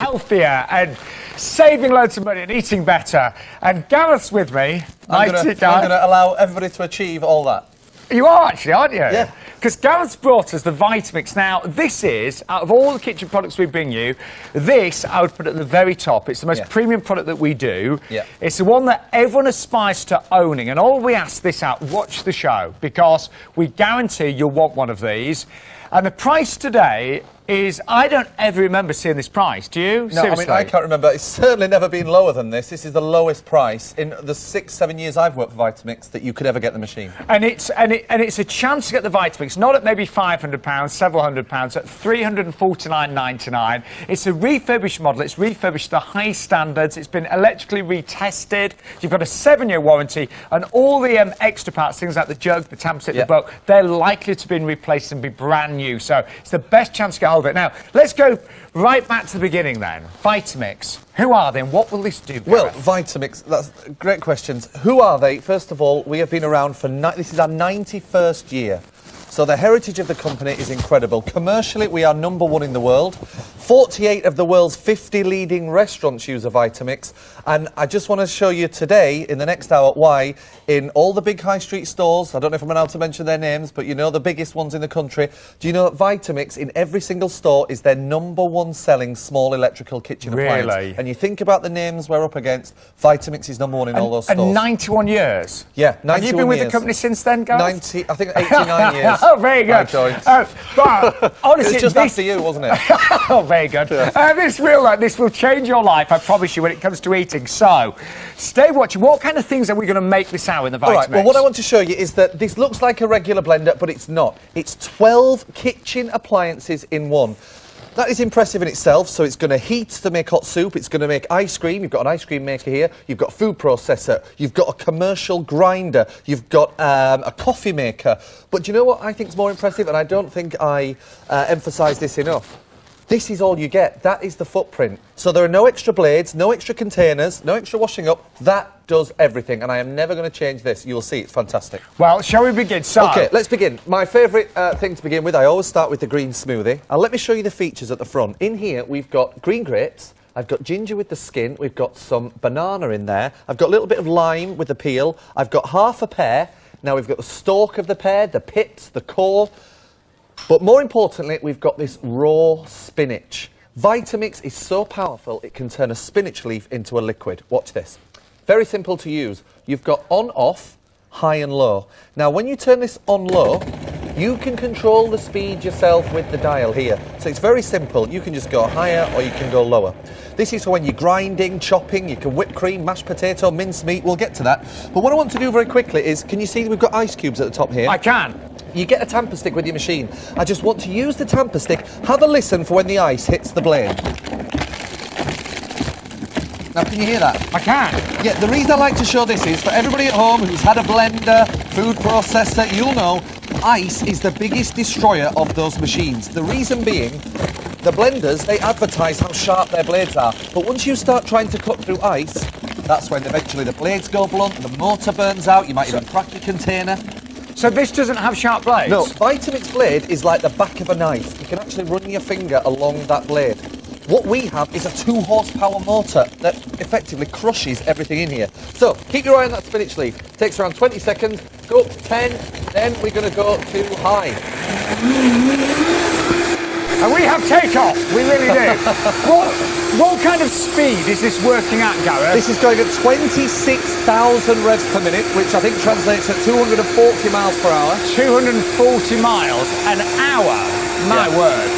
healthier and saving loads of money and eating better. And Gareth's with me. I'm going to allow everybody to achieve all that. You are actually, aren't you? Yeah. Because Gareth's brought us the Vitamix. Now, this is, out of all the kitchen products we bring you, this I would put at the very top. It's the most premium product that we do. Yeah. It's the one that everyone aspires to owning. And all we ask this out, watch the show, because we guarantee you'll want one of these. And the price today is, I don't ever remember seeing this price. Do you? No, Seriously? I mean, I can't remember. It's certainly never been lower than this. This is the lowest price in the 6-7 years I've worked for Vitamix that you could ever get the machine. And it's a chance to get the Vitamix, not at maybe £500, several £100s, at £349.99. It's a refurbished model. It's refurbished to high standards. It's been electrically retested. You've got a 7-year warranty, and all the extra parts, things like the jug, the tamper set, the boat, they're likely to be replaced and be brand new. So it's the best chance to get hold of it. Now, let's go right back to the beginning then. Vitamix. Who are they and what will this do, Gareth? Well, Vitamix, that's great questions. Who are they? First of all, we have been around for... This is our 91st year. So the heritage of the company is incredible. Commercially, we are #1 in the world. 48 of the world's 50 leading restaurants use a Vitamix. And I just want to show you today, in the next hour, why in all the big high street stores, I don't know if I'm allowed to mention their names, but you know the biggest ones in the country, do you know that Vitamix in every single store is their #1 selling small electrical kitchen appliance? And you think about the names we're up against, Vitamix is #1 in all those stores. And 91 years? Yeah, 91 years. Have you been with years. the company since then, Gareth? 90, I think 89 years. Oh, very good. But honestly, it was just after you, wasn't it? Oh, very good. Yeah. This will change your life, I promise you, when it comes to eating. So, stay watching. What kind of things are we going to make this hour in the Vitamix? All right, well, what I want to show you is that this looks like a regular blender, but it's not. It's 12 kitchen appliances in one. That is impressive in itself. So it's going to heat to make hot soup. It's going to make ice cream. You've got an ice cream maker here. You've got a food processor. You've got a commercial grinder. You've got a coffee maker. But do you know what I think is more impressive? And I don't think I emphasise this enough. This is all you get. That is the footprint. So there are no extra blades, no extra containers, no extra washing up. That does everything, and I am never going to change this. You will see, it's fantastic. Well, shall we begin? So, OK, let's begin. My favourite thing to begin with, I always start with the green smoothie. Let me show you the features at the front. In here, we've got green grapes. I've got ginger with the skin. We've got some banana in there. I've got a little bit of lime with the peel. I've got half a pear. Now, we've got the stalk of the pear, the pips, the core. But more importantly, we've got this raw spinach. Vitamix is so powerful, it can turn a spinach leaf into a liquid. Watch this. Very simple to use. You've got on, off, high and low. Now, when you turn this on low, you can control the speed yourself with the dial here. So it's very simple. You can just go higher or you can go lower. This is for when you're grinding, chopping, you can whip cream, mashed potato, mince meat. We'll get to that. But what I want to do very quickly is, can you see that we've got ice cubes at the top here? I can. You get a tamper stick with your machine. I just want to use the tamper stick. Have a listen for when the ice hits the blade. Now, can you hear that? I can. Yeah, the reason I like to show this is for everybody at home who's had a blender, food processor, you'll know ice is the biggest destroyer of those machines. The reason being, the blenders, they advertise how sharp their blades are. But once you start trying to cut through ice, that's when eventually the blades go blunt, the motor burns out, you might even crack your container. So this doesn't have sharp blades? No, Vitamix blade is like the back of a knife. You can actually run your finger along that blade. What we have is a 2-horsepower motor that effectively crushes everything in here. So, keep your eye on that spinach leaf. Takes around 20 seconds, go up to 10, then we're going to go to high. And we have takeoff, we really do. What kind of speed is this working at, Gareth? This is going at 26,000 revs per minute, which I think translates at 240 miles per hour. 240 miles an hour, my word.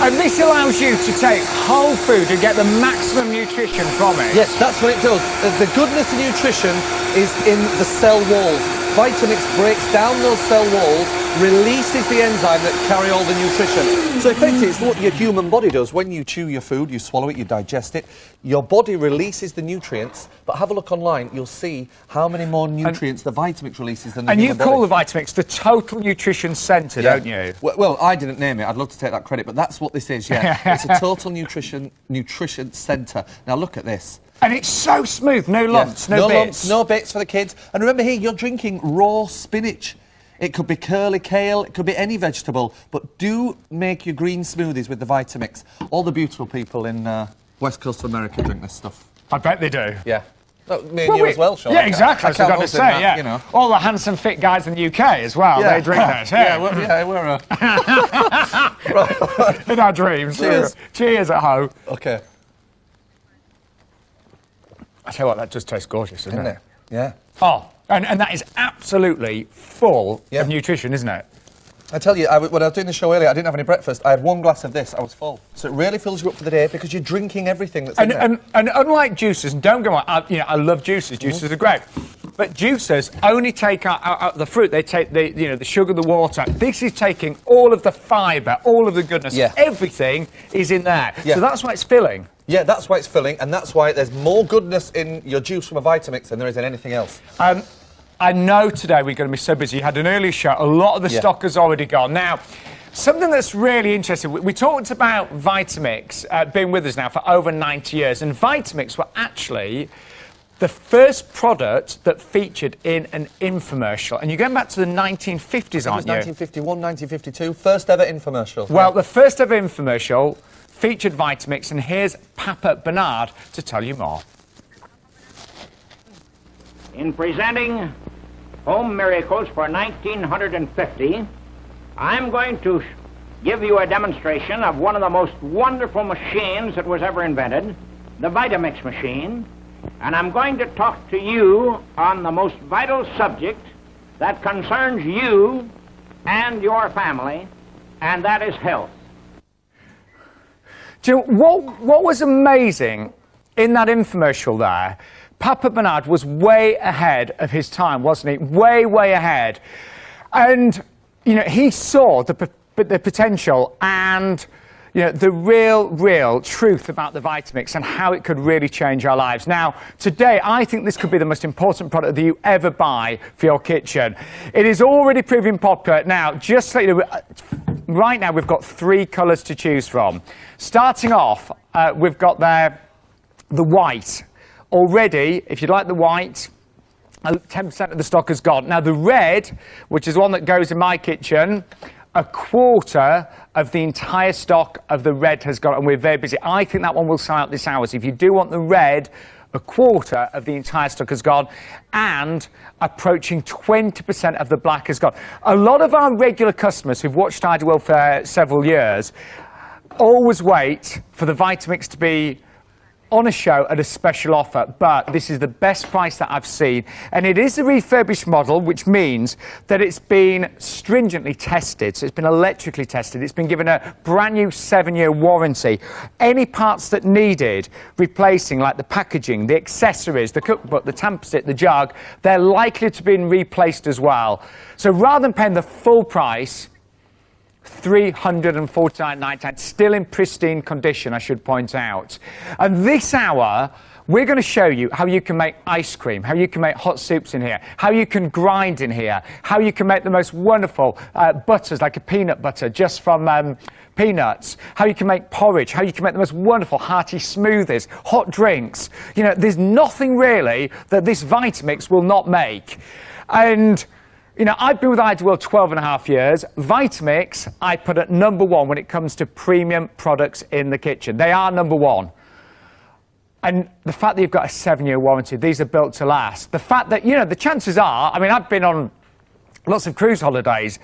And this allows you to take whole food and get the maximum nutrition from it. Yes, that's what it does. The goodness of nutrition is in the cell walls. Vitamix breaks down those cell walls, releases the enzyme that carry all the nutrition. So effectively, it's what your human body does. When you chew your food, you swallow it, you digest it, your body releases the nutrients. But have a look online, you'll see how many more nutrients the Vitamix releases than the human body. And you call the Vitamix the Total Nutrition Center, don't you? Well, I didn't name it. I'd love to take that credit, but that's what this is, yeah. It's a Total Nutrition Center. Now, look at this. And it's so smooth, no lumps, no bits. Lumps, no bits for the kids. And remember here, you're drinking raw spinach. it could be curly kale, it could be any vegetable, but do make your green smoothies with the Vitamix. All the beautiful people in West Coast of America drink this stuff. I bet they do. Yeah. Well, me and you as well, Sean. Yeah, exactly. I was going to say, that, yeah. You know. All the handsome, fit guys in the UK as well, they drink this. Yeah, we're in our dreams. Cheers. Cheers at home. Okay. I tell you what, that does taste gorgeous, isn't it? Yeah. Oh, and that is absolutely full of nutrition, isn't it? I tell you, when I was doing the show earlier, I didn't have any breakfast. I had one glass of this, I was full. So it really fills you up for the day because you're drinking everything that's in there. And unlike juices, and don't go on, I love juices. Juices are great. But juicers only take out the fruit. They take the sugar, the water. This is taking all of the fibre, all of the goodness. Yeah. Everything is in there. Yeah. So that's why it's filling. Yeah, that's why it's filling, and that's why there's more goodness in your juice from a Vitamix than there is in anything else. I know today we're going to be so busy. You had an earlier show. A lot of the stock has already gone. Now, something that's really interesting, we talked about Vitamix being with us now for over 90 years, and Vitamix were actually the first product that featured in an infomercial. And you're going back to the 1950s, aren't you? It was 1951, 1952, first ever infomercial. Well, the first ever infomercial featured Vitamix, and here's Papa Bernard to tell you more. In presenting Home Miracles for 1950, I'm going to give you a demonstration of one of the most wonderful machines that was ever invented, the Vitamix machine, and I'm going to talk to you on the most vital subject that concerns you and your family, and that is health. Do you know, what was amazing in that infomercial there? Papa Bernard was way ahead of his time, wasn't he? Way, way ahead. And, he saw the potential and, the real truth about the Vitamix and how it could really change our lives. Now, today, I think this could be the most important product that you ever buy for your kitchen. It is already proving popular. Now, just so you know, right now, we've got 3 colours to choose from. Starting off, we've got there the white. Already, if you like the white, 10% of the stock has gone. Now, the red, which is one that goes in my kitchen, a quarter of the entire stock of the red has gone, and we're very busy. I think that one will sell out this hour. So if you do want the red, a quarter of the entire stock has gone, and approaching 20% of the black has gone. A lot of our regular customers who've watched idealworld for several years always wait for the Vitamix to be on a show at a special offer, but this is the best price that I've seen, and it is a refurbished model, which means that it's been stringently tested, so it's been electrically tested, it's been given a brand new 7-year warranty. Any parts that needed replacing, like the packaging, the accessories, the cookbook, the tamper stick, the jug, they're likely to be replaced as well. So rather than paying the full price, $349.99, still in pristine condition, I should point out. And this hour, we're going to show you how you can make ice cream, how you can make hot soups in here, how you can grind in here, how you can make the most wonderful butters, like a peanut butter just from peanuts, how you can make porridge, how you can make the most wonderful hearty smoothies, hot drinks. There's nothing really that this Vitamix will not make. And I've been with idealworld 12.5 years. Vitamix, I put at number 1 when it comes to premium products in the kitchen. They are number 1. And the fact that you've got a 7-year warranty, these are built to last. The fact that, the chances are, I've been on lots of cruise holidays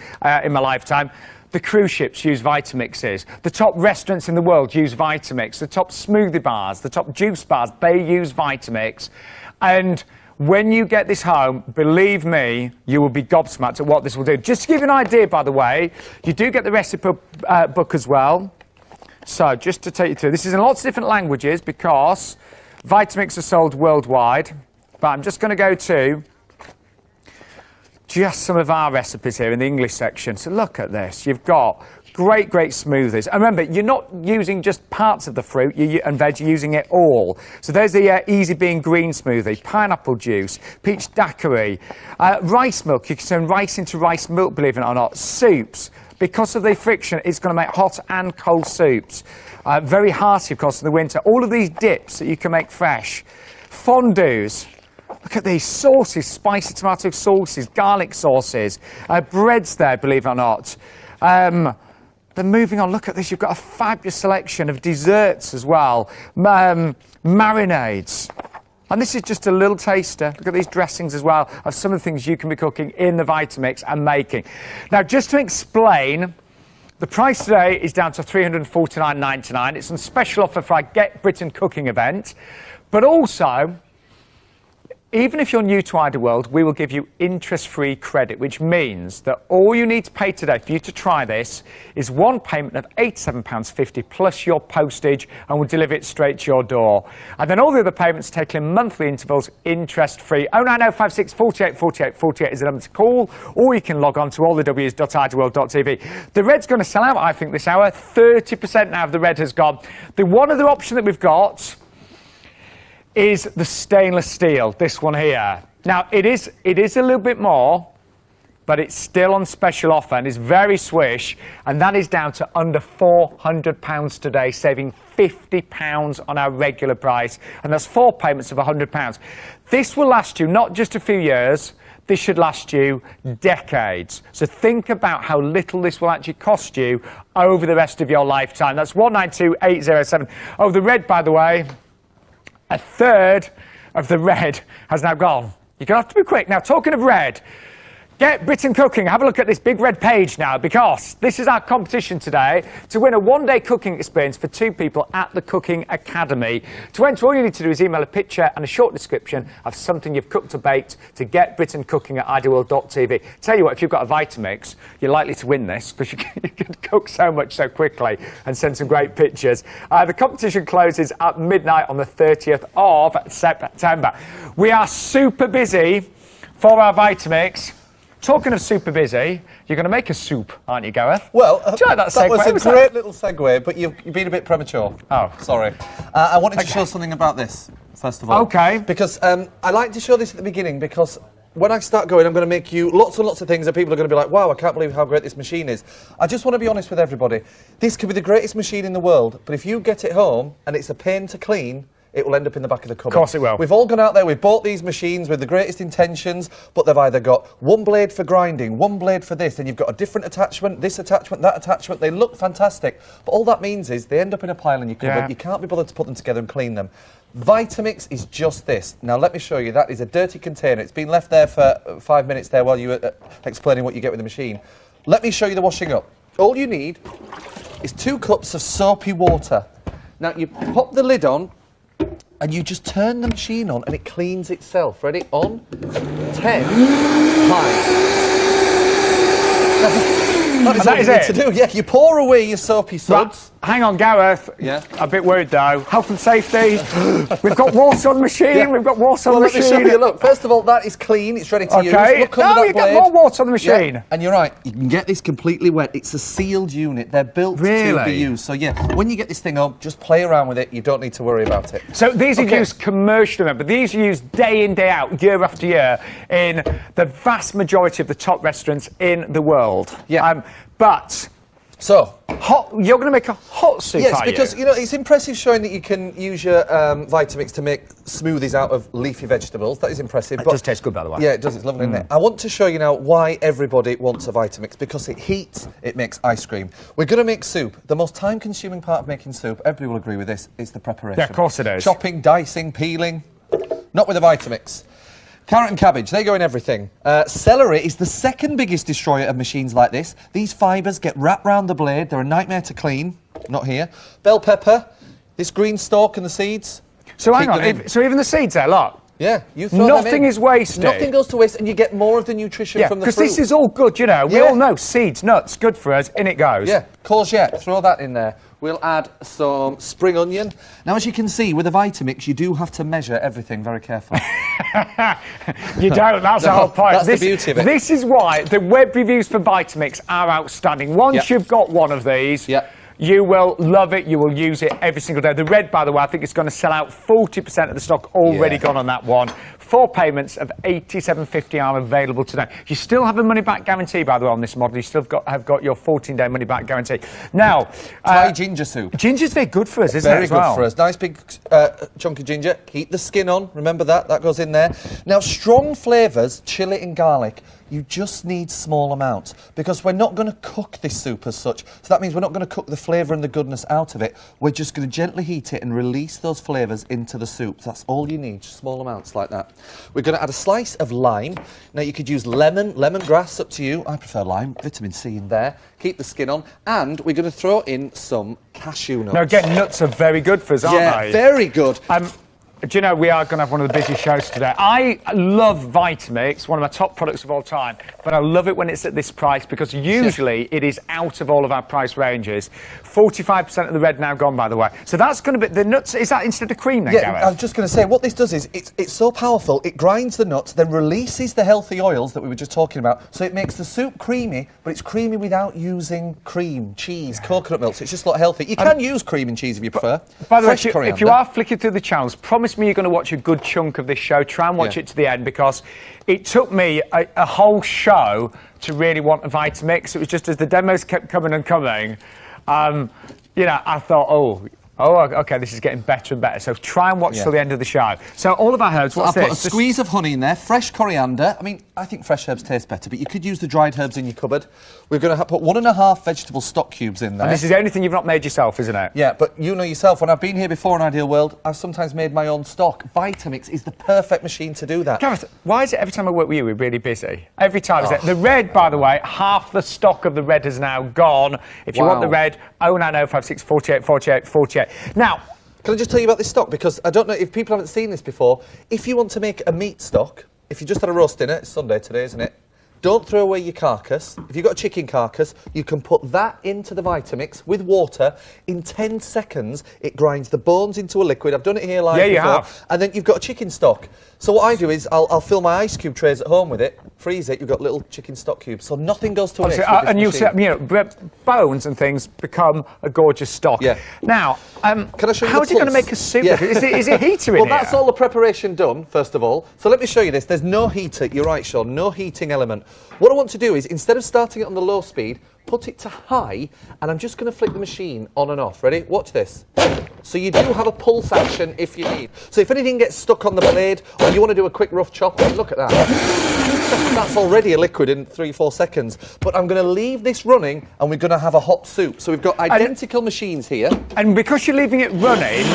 in my lifetime. The cruise ships use Vitamixes. The top restaurants in the world use Vitamix. The top smoothie bars, the top juice bars, they use Vitamix. And when you get this home, believe me, you will be gobsmacked at what this will do. Just to give you an idea, by the way, you do get the recipe book as well. So, just to take you through, this is in lots of different languages because Vitamix are sold worldwide. But I'm just going to go to just some of our recipes here in the English section. So look at this. You've got great smoothies. And remember, you're not using just parts of the fruit and veg, you're using it all. So there's the Easy Bean green smoothie, pineapple juice, peach daiquiri, rice milk. You can turn rice into rice milk, believe it or not. Soups. Because of the friction, it's going to make hot and cold soups. Very hearty, of course, in the winter. All of these dips that you can make fresh. Fondues. Look at these sauces, spicy tomato sauces, garlic sauces, breads there, believe it or not. Then moving on, look at this, you've got a fabulous selection of desserts as well, marinades. And this is just a little taster. Look at these dressings as well of some of the things you can be cooking in the Vitamix and making. Now, just to explain, the price today is down to $349.99. It's on special offer for our Get Britain Cooking event. But also, even if you're new to idealworld, we will give you interest-free credit, which means that all you need to pay today for you to try this is one payment of £87.50 plus your postage, and we'll deliver it straight to your door. And then all the other payments taken in monthly intervals, interest-free. 09056 48 48 48 is the number to call, or you can log on to allthews.idealworld.tv. The red's going to sell out, I think, this hour. 30% now of the red has gone. The one other option that we've got is the stainless steel, this one here. Now, it is a little bit more, but it's still on special offer and is very swish, and that is down to under £400 today, saving £50 on our regular price, and that's 4 payments of £100. This will last you not just a few years, this should last you decades. So think about how little this will actually cost you over the rest of your lifetime. That's 192807. Oh, the red, by the way, a third of the red has now gone. You're going to have to be quick. Now, talking of red, Get Britain Cooking. Have a look at this big red page now, because this is our competition today to win a one-day cooking experience for 2 people at the Cooking Academy. To enter, all you need to do is email a picture and a short description of something you've cooked or baked to getbritancooking@idealworld.tv. Tell you what, if you've got a Vitamix, you're likely to win this, because you can cook so much so quickly and send some great pictures. The competition closes at midnight on the 30th of September. We are super busy for our Vitamix. Talking of super busy, you're going to make a soup, aren't you, Gareth? Well, do you like that segue? That was a great little segue, but you've been a bit premature. Oh. Sorry. I wanted to show something about this, first of all. Okay. Because I like to show this at the beginning, because when I start going, I'm going to make you lots and lots of things that people are going to be like, wow, I can't believe how great this machine is. I just want to be honest with everybody. This could be the greatest machine in the world, but if you get it home and it's a pain to clean, it will end up in the back of the cupboard. Of course it will. We've all gone out there, we've bought these machines with the greatest intentions, but they've either got one blade for grinding, one blade for this, and you've got a different attachment, this attachment, that attachment. They look fantastic, but all that means is they end up in a pile in your cupboard. Yeah. You can't be bothered to put them together and clean them. Vitamix is just this. Now let me show you. That is a dirty container. It's been left there for 5 minutes there while you were explaining what you get with the machine. Let me show you the washing up. All you need is 2 cups of soapy water. Now you pop the lid on, and you just turn the machine on and it cleans itself. Ready? On 10 times. That is it. To do. Yeah, you pour away your soapy suds. Right. Hang on, Gareth. Yeah. A bit worried though. Health and safety. We've got water on the machine. Yeah. We've got water on the machine. Let me show you. Look, first of all, that is clean. It's ready to use. Look under that you get more water on the machine. Yeah. And you're right. You can get this completely wet. It's a sealed unit. They're built to be used. So yeah, when you get this thing up, just play around with it. You don't need to worry about it. So these are used commercially, but these are used day in, day out, year after year, in the vast majority of the top restaurants in the world. Yeah. But so you're going to make a hot soup, yes, because you know it's impressive showing that you can use your Vitamix to make smoothies out of leafy vegetables. That is impressive. It does taste good, by the way. Yeah, it does. It's lovely, isn't it? I want to show you now why everybody wants a Vitamix, because it heats, it makes ice cream. We're going to make soup. The most time-consuming part of making soup, everybody will agree with this, is the preparation. Yeah, of course it is. Chopping, dicing, peeling. Not with a Vitamix. Carrot and cabbage, they go in everything. Celery is the second biggest destroyer of machines like this. These fibres get wrapped round the blade. They're a nightmare to clean. Not here. Bell pepper, this green stalk and the seeds. So hang on, so even the seeds there, look. Yeah, you throw Nothing is wasted. Nothing goes to waste, and you get more of the nutrition from the fruit. Because this is all good, you know. We all know seeds, nuts, good for us. In it goes. Yeah, courgette, throw that in there. We'll add some spring onion. Now, as you can see, with a Vitamix, you do have to measure everything very carefully. You don't, that's the whole point. That's the beauty of it. This is why the web reviews for Vitamix are outstanding. Once you've got one of these, You will love it. You will use it every single day. The red, by the way, I think it's going to sell out. 40% of the stock already gone on that one. 4 payments of $87.50 are available today. You still have a money-back guarantee, by the way, on this model. You still have got your 14-day money-back guarantee. Now, Thai ginger soup. Ginger's very good for us, isn't it? Very good for us. Nice big chunk of ginger. Keep the skin on. Remember that. That goes in there. Now, strong flavours, chilli and garlic. You just need small amounts because we're not going to cook this soup as such. So that means we're not going to cook the flavour and the goodness out of it. We're just going to gently heat it and release those flavours into the soup. That's all you need, just small amounts like that. We're going to add a slice of lime. Now you could use lemongrass, up to you. I prefer lime, vitamin C in there. Keep the skin on. And we're going to throw in some cashew nuts. Now again, nuts are very good for us, aren't they? Yeah, very good. Do you know, we are going to have one of the busiest shows today. I love Vitamix, one of my top products of all time, but I love it when it's at this price because usually it is out of all of our price ranges. 45% of the red now gone, by the way. So that's going to be the nuts. Is that instead of cream then, Gareth? I was just going to say, what this does is it's so powerful, it grinds the nuts, then releases the healthy oils that we were just talking about. So it makes the soup creamy, but it's creamy without using cream, cheese, coconut milk. So it's just a lot healthy. You can use cream and cheese if you prefer. By the way, if you are flicking through the channels, promise me you're going to watch a good chunk of this show. Try and watch it to the end because it took me a whole show to really want a Vitamix. It was just as the demos kept coming and coming, you know, I thought, oh, okay, this is getting better and better. So try and watch till the end of the show. So all of our herbs, what's this? I put a squeeze of honey in there, fresh coriander. I mean, I think fresh herbs taste better, but you could use the dried herbs in your cupboard. We're going to put 1.5 vegetable stock cubes in there. And this is the only thing you've not made yourself, isn't it? Yeah, but you know yourself, when I've been here before in Ideal World, I've sometimes made my own stock. Vitamix is the perfect machine to do that. Gareth, why is it every time I work with you, we're really busy? Every time, isn't it? The red, by the way, half the stock of the red has now gone. If you want the red, 09056 48 48 48. Now, can I just tell you about this stock? Because I don't know if people haven't seen this before. If you want to make a meat stock, if you just had a roast dinner, it's Sunday today, isn't it? Don't throw away your carcass. If you've got a chicken carcass, you can put that into the Vitamix with water. In 10 seconds, it grinds the bones into a liquid. I've done it here live before. You have. And then you've got a chicken stock. So what I do is I'll fill my ice cube trays at home with it, freeze it, you've got little chicken stock cubes. So nothing goes to waste with this and you'll machine. see, you know, bones and things become a gorgeous stock. Yeah. Now, can I show you how is it going to make a soup? Yeah. Is it heater in Well, here? that's all the preparation done, first of all. So let me show you this. There's no heater. You're right, Sean. No heating element. What I want to do is, instead of starting it on the low speed, put it to high, and I'm just going to flick the machine on and off. Ready? Watch this. So you do have a pulse action if you need. So if anything gets stuck on the blade, or you want to do a quick rough chop, look at that. That's already a liquid in 3-4 seconds. But I'm going to leave this running, and we're going to have a hot soup. So we've got identical machines here. And because you're leaving it running,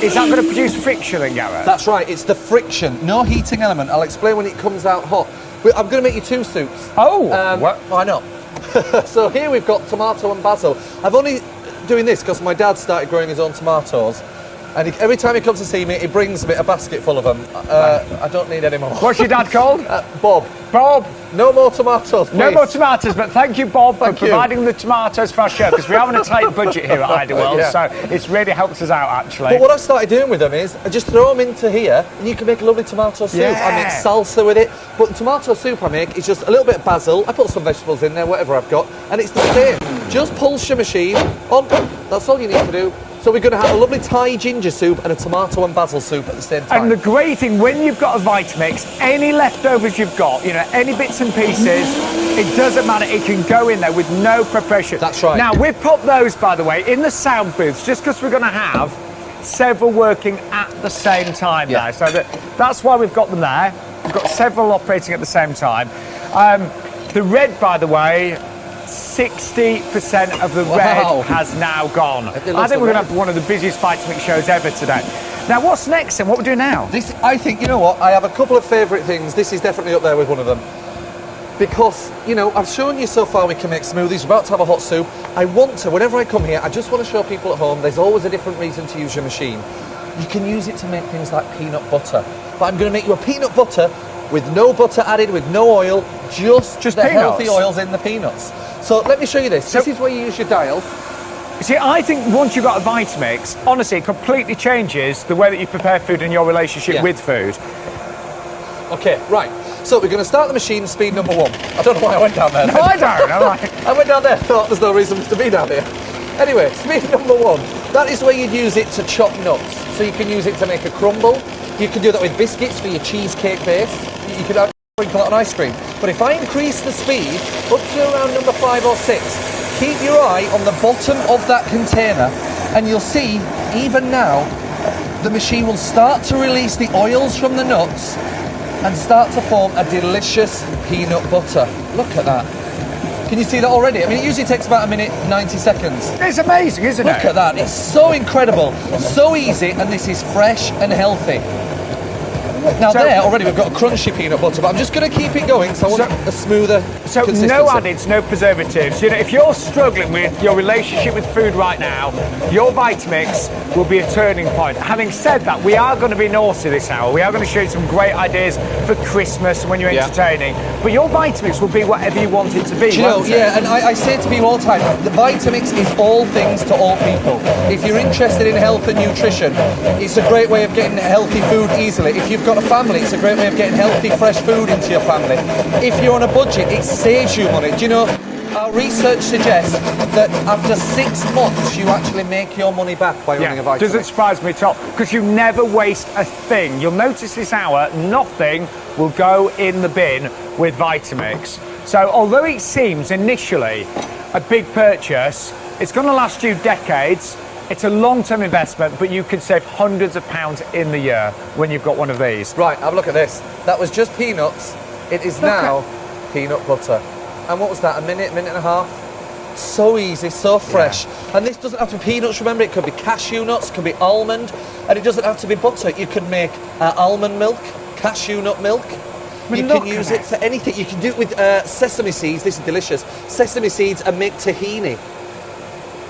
is that going to produce friction then, Gareth? That's right. It's the friction. No heating element. I'll explain when it comes out hot. I'm going to make you 2 soups. Oh, what? Why not? So here we've got tomato and basil. I'm only doing this because my dad started growing his own tomatoes. And every time he comes to see me, he brings a basket full of them. I don't need any more. What's your dad called? Bob. Bob. No more tomatoes, please. No more tomatoes, but thank you, Bob, for providing the tomatoes for our show, because we are on a tight budget here at Idealworld, so it's really helped us out, actually. But what I've started doing with them is, I just throw them into here, and you can make a lovely tomato soup. Yeah. I make salsa with it, but the tomato soup I make is just a little bit of basil, I put some vegetables in there, whatever I've got, and it's the same. Just pulse your machine on, that's all you need to do. So we're going to have a lovely Thai ginger soup and a tomato and basil soup at the same time. And the great thing, when you've got a Vitamix, any leftovers you've got, you know, any bits and pieces, it doesn't matter, it can go in there with no preparation. That's right. Now, we've put those, by the way, in the sound booths, just because we're going to have several working at the same time now. So that's why we've got them there. We've got several operating at the same time. The red, by the way, 60% of the red has now gone. I think we're going to have one of the busiest Vitamix shows ever today. Now, what's next and what we're doing now? I think, you know what, I have a couple of favourite things. This is definitely up there with one of them. Because, you know, I've shown you so far we can make smoothies, we're about to have a hot soup. I want to, whenever I come here, I just want to show people at home there's always a different reason to use your machine. You can use it to make things like peanut butter. But I'm going to make you a peanut butter with no butter added, with no oil, just the peanuts. Healthy oils in the peanuts. So let me show you this. This is where you use your dial. See, I think once you've got a Vitamix, honestly, it completely changes the way that you prepare food and your relationship with food. Okay, right. So we're going to start the machine, speed number 1. I don't know why I went down there. No, I don't. I went down there, thought there's no reason to be down here. Anyway, speed number 1. That is where you'd use it to chop nuts. So you can use it to make a crumble. You can do that with biscuits for your cheesecake base. You could sprinkle that on ice cream. But if I increase the speed up to around number 5 or 6, keep your eye on the bottom of that container and you'll see, even now, the machine will start to release the oils from the nuts and start to form a delicious peanut butter. Look at that. Can you see that already? I mean, it usually takes about 1:90 seconds. It's amazing, isn't it? Look at that. It's so incredible, so easy, and this is fresh and healthy. Now there, already we've got a crunchy peanut butter, but I'm just going to keep it going, so I want a smoother consistency. No additives, no preservatives. You know, if you're struggling with your relationship with food right now, your Vitamix will be a turning point. Having said that, we are going to be naughty this hour. We are going to show you some great ideas for Christmas when you're entertaining. But your Vitamix will be whatever you want it to be, won't it? Yeah, and I say to people all the time, the Vitamix is all things to all people. If you're interested in health and nutrition, it's a great way of getting healthy food easily. If you've got a family, it's a great way of getting healthy, fresh food into your family. If you're on a budget, it saves you money. Do you know, our research suggests that after 6 months, you actually make your money back by running a Vitamix. Doesn't surprise me at all, because you never waste a thing. You'll notice this hour, nothing will go in the bin with Vitamix. So although it seems initially a big purchase, it's going to last you decades. It's a long-term investment, but you can save hundreds of pounds in the year when you've got one of these. Right, have a look at this. That was just peanuts. It is now peanut butter. And what was that, a minute and a half? So easy, so fresh. And this doesn't have to be peanuts, remember, it could be cashew nuts, it could be almond, and it doesn't have to be butter. You could make almond milk, cashew nut milk. You can use it for anything. You can do it with sesame seeds. This is delicious. Sesame seeds and make tahini.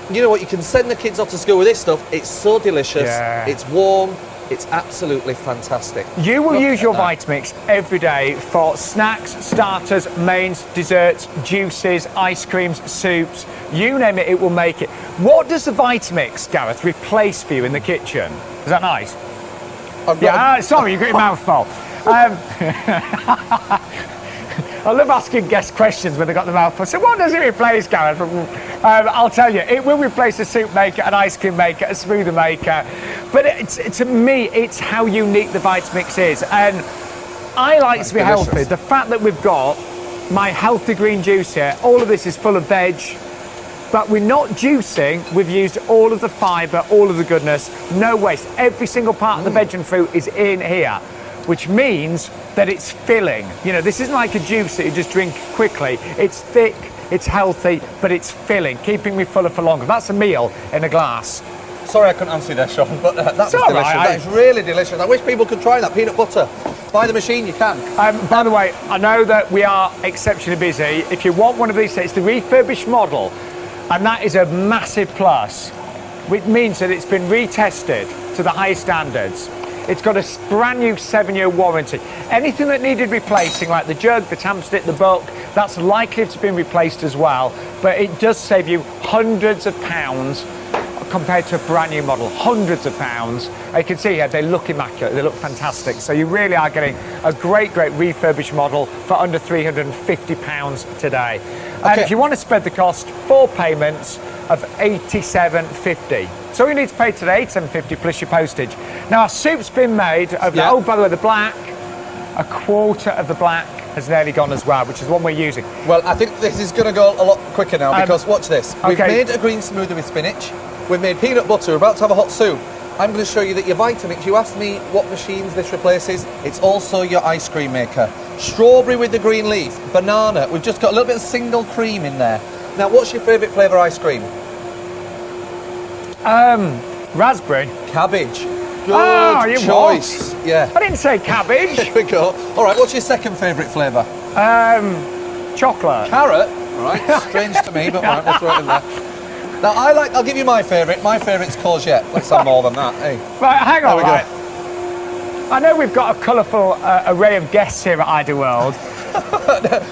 You know what, you can send the kids off to school with this stuff. It's so delicious, it's warm, it's absolutely fantastic. You will use your Vitamix every day for snacks, starters, mains, desserts, juices, ice creams, soups, you name it, it will make it. What does the Vitamix, Gareth, replace for you in the kitchen? Is that nice? Sorry, you've got your mouth full. I love asking guest questions when they've got the mouth full. So what does it replace, Gareth? I'll tell you, it will replace a soup maker, an ice cream maker, a smoothie maker. But to me, it's how unique the Vitamix is. And I like to be healthy. The fact that we've got my healthy green juice here, all of this is full of veg, but we're not juicing. We've used all of the fibre, all of the goodness, no waste. Every single part of the veg and fruit is in here, which means that it's filling. You know, this isn't like a juice that you just drink quickly. It's thick, it's healthy, but it's filling, keeping me fuller for longer. That's a meal in a glass. Sorry I couldn't answer you there, Sean, but that was delicious. That is really delicious. I wish people could try that peanut butter. Buy the machine, you can. By the way, I know that we are exceptionally busy. If you want one of these, it's the refurbished model, and that is a massive plus, which means that it's been retested to the highest standards. It's got a brand new 7-year warranty. Anything that needed replacing, like the jug, the tamp stick, the bulk, that's likely to have been replaced as well. But it does save you hundreds of pounds compared to a brand new model. Hundreds of pounds. You can see here, they look immaculate, they look fantastic. So you really are getting a great refurbished model for under £350 today. And if you want to spread the cost, 4 payments of £87.50. So all you need to pay today, £87.50 plus your postage. Now our soup's been made of the, oh, by the way, the black, a quarter of the black has nearly gone as well, which is the one we're using. Well, I think this is going to go a lot quicker now because watch this. We've made a green smoothie with spinach. We've made peanut butter. We're about to have a hot soup. I'm going to show you that your Vitamix, you asked me what machines this replaces. It's also your ice cream maker. Strawberry with the green leaf, banana. We've just got a little bit of single cream in there. Now, what's your favourite flavour ice cream? Raspberry. Cabbage. Good choice. What? Yeah. I didn't say cabbage. Here we go. All right, what's your second favourite flavour? Chocolate. Carrot. All right, strange to me, but all right, we'll throw it in there. Now, I'll give you my favourite. My favourite's courgette. Let's have more than that. Hey. Right, hang on. There we go. I know we've got a colourful array of guests here at idealworld,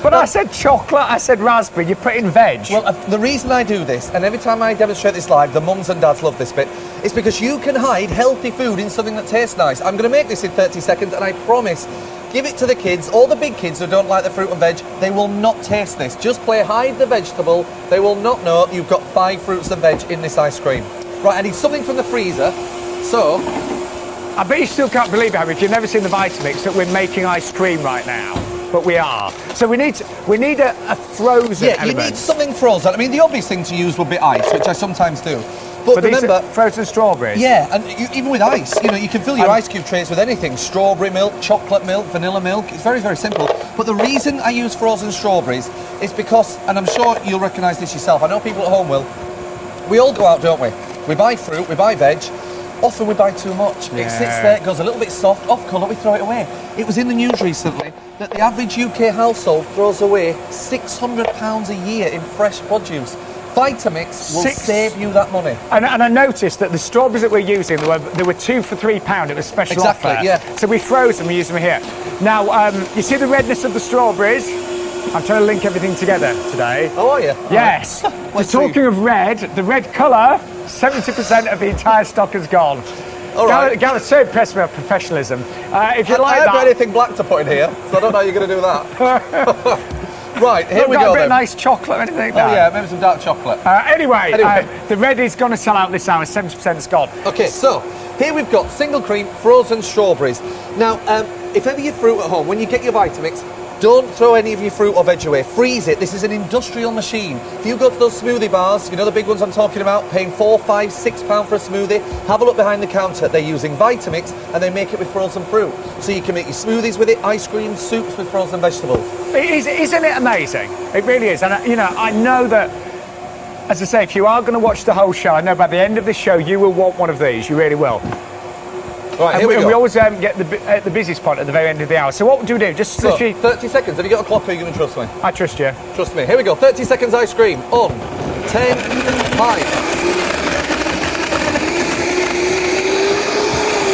But I said chocolate, I said raspberry, you put in veg. Well, the reason I do this, and every time I demonstrate this live, the mums and dads love this bit, is because you can hide healthy food in something that tastes nice. I'm going to make this in 30 seconds, and I promise, give it to the kids, all the big kids who don't like the fruit and veg, they will not taste this. Just play hide the vegetable, they will not know you've got 5 fruits and veg in this ice cream. Right, I need something from the freezer, so... I bet you still can't believe it, Harry, if you've never seen the Vitamix, that we're making ice cream right now. But we are. So we need a frozen element. You need something frozen. I mean, the obvious thing to use would be ice, which I sometimes do. But remember, frozen strawberries. Yeah, and even with ice, you know, you can fill your ice cube trays with anything: strawberry milk, chocolate milk, vanilla milk. It's very, very simple. But the reason I use frozen strawberries is because, and I'm sure you'll recognise this yourself. I know people at home will. We all go out, don't we? We buy fruit, we buy veg. Often we buy too much. Yeah. It sits there, it goes a little bit soft, off colour, we throw it away. It was in the news recently that the average UK household throws away £600 a year in fresh produce. Vitamix will save you that money. And I noticed that the strawberries that we're using, there were 2 for £3. It was special offer. Exactly, yeah. So we froze them, we use them here. Now, you see the redness of the strawberries? I'm trying to link everything together today. Oh, are you? Yes. Talking of red, the red colour, 70% of the entire stock has gone. All right. Gareth's so impressed with our professionalism. If you like I that... haven't got anything black to put in here, so I don't know how you're going to do that. Right, here we go then. A bit of nice chocolate or anything like that? Oh yeah, maybe some dark chocolate. Anyway. The red is going to sell out this hour, 70%'s gone. Okay, so here we've got single cream frozen strawberries. Now, if ever you fruit at home, when you get your Vitamix, don't throw any of your fruit or veg away. Freeze it. This is an industrial machine. If you go to those smoothie bars, you know the big ones I'm talking about, paying £4, £5, £6 for a smoothie, have a look behind the counter. They're using Vitamix and they make it with frozen fruit. So you can make your smoothies with it, ice cream, soups with frozen vegetables. Isn't it amazing? It really is. And, I know that, as I say, if you are going to watch the whole show, I know by the end of the show you will want one of these. You really will. Right, here we go. We always get the busiest point at the very end of the hour. So what do we do? Just literally... 30 seconds. Have you got a clock or are you going to trust me? I trust you. Trust me. Here we go. 30 seconds ice cream. On. 10, 5.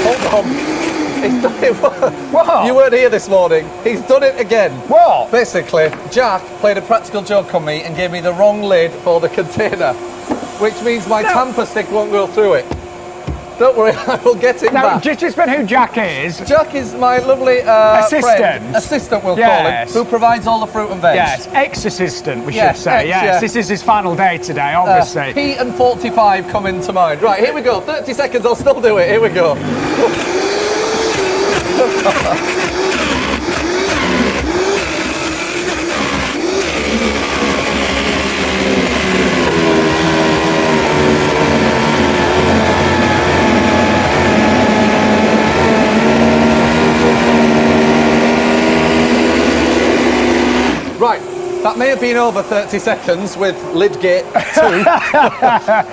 Hold on. He's done it. What? You weren't here this morning. He's done it again. What? Basically, Jack played a practical joke on me and gave me the wrong lid for the container, which means my tamper stick won't go through it. Don't worry, I will get it back. Just explain who Jack is. Jack is my lovely assistant, we'll call him, who provides all the fruit and veg. Yes, ex-assistant, we should say. Yes, this is his final day today, obviously. P and 45 come into mind. Right, here we go. 30 seconds, I'll still do it. Here we go. Right, that may have been over 30 seconds with lid gate 2.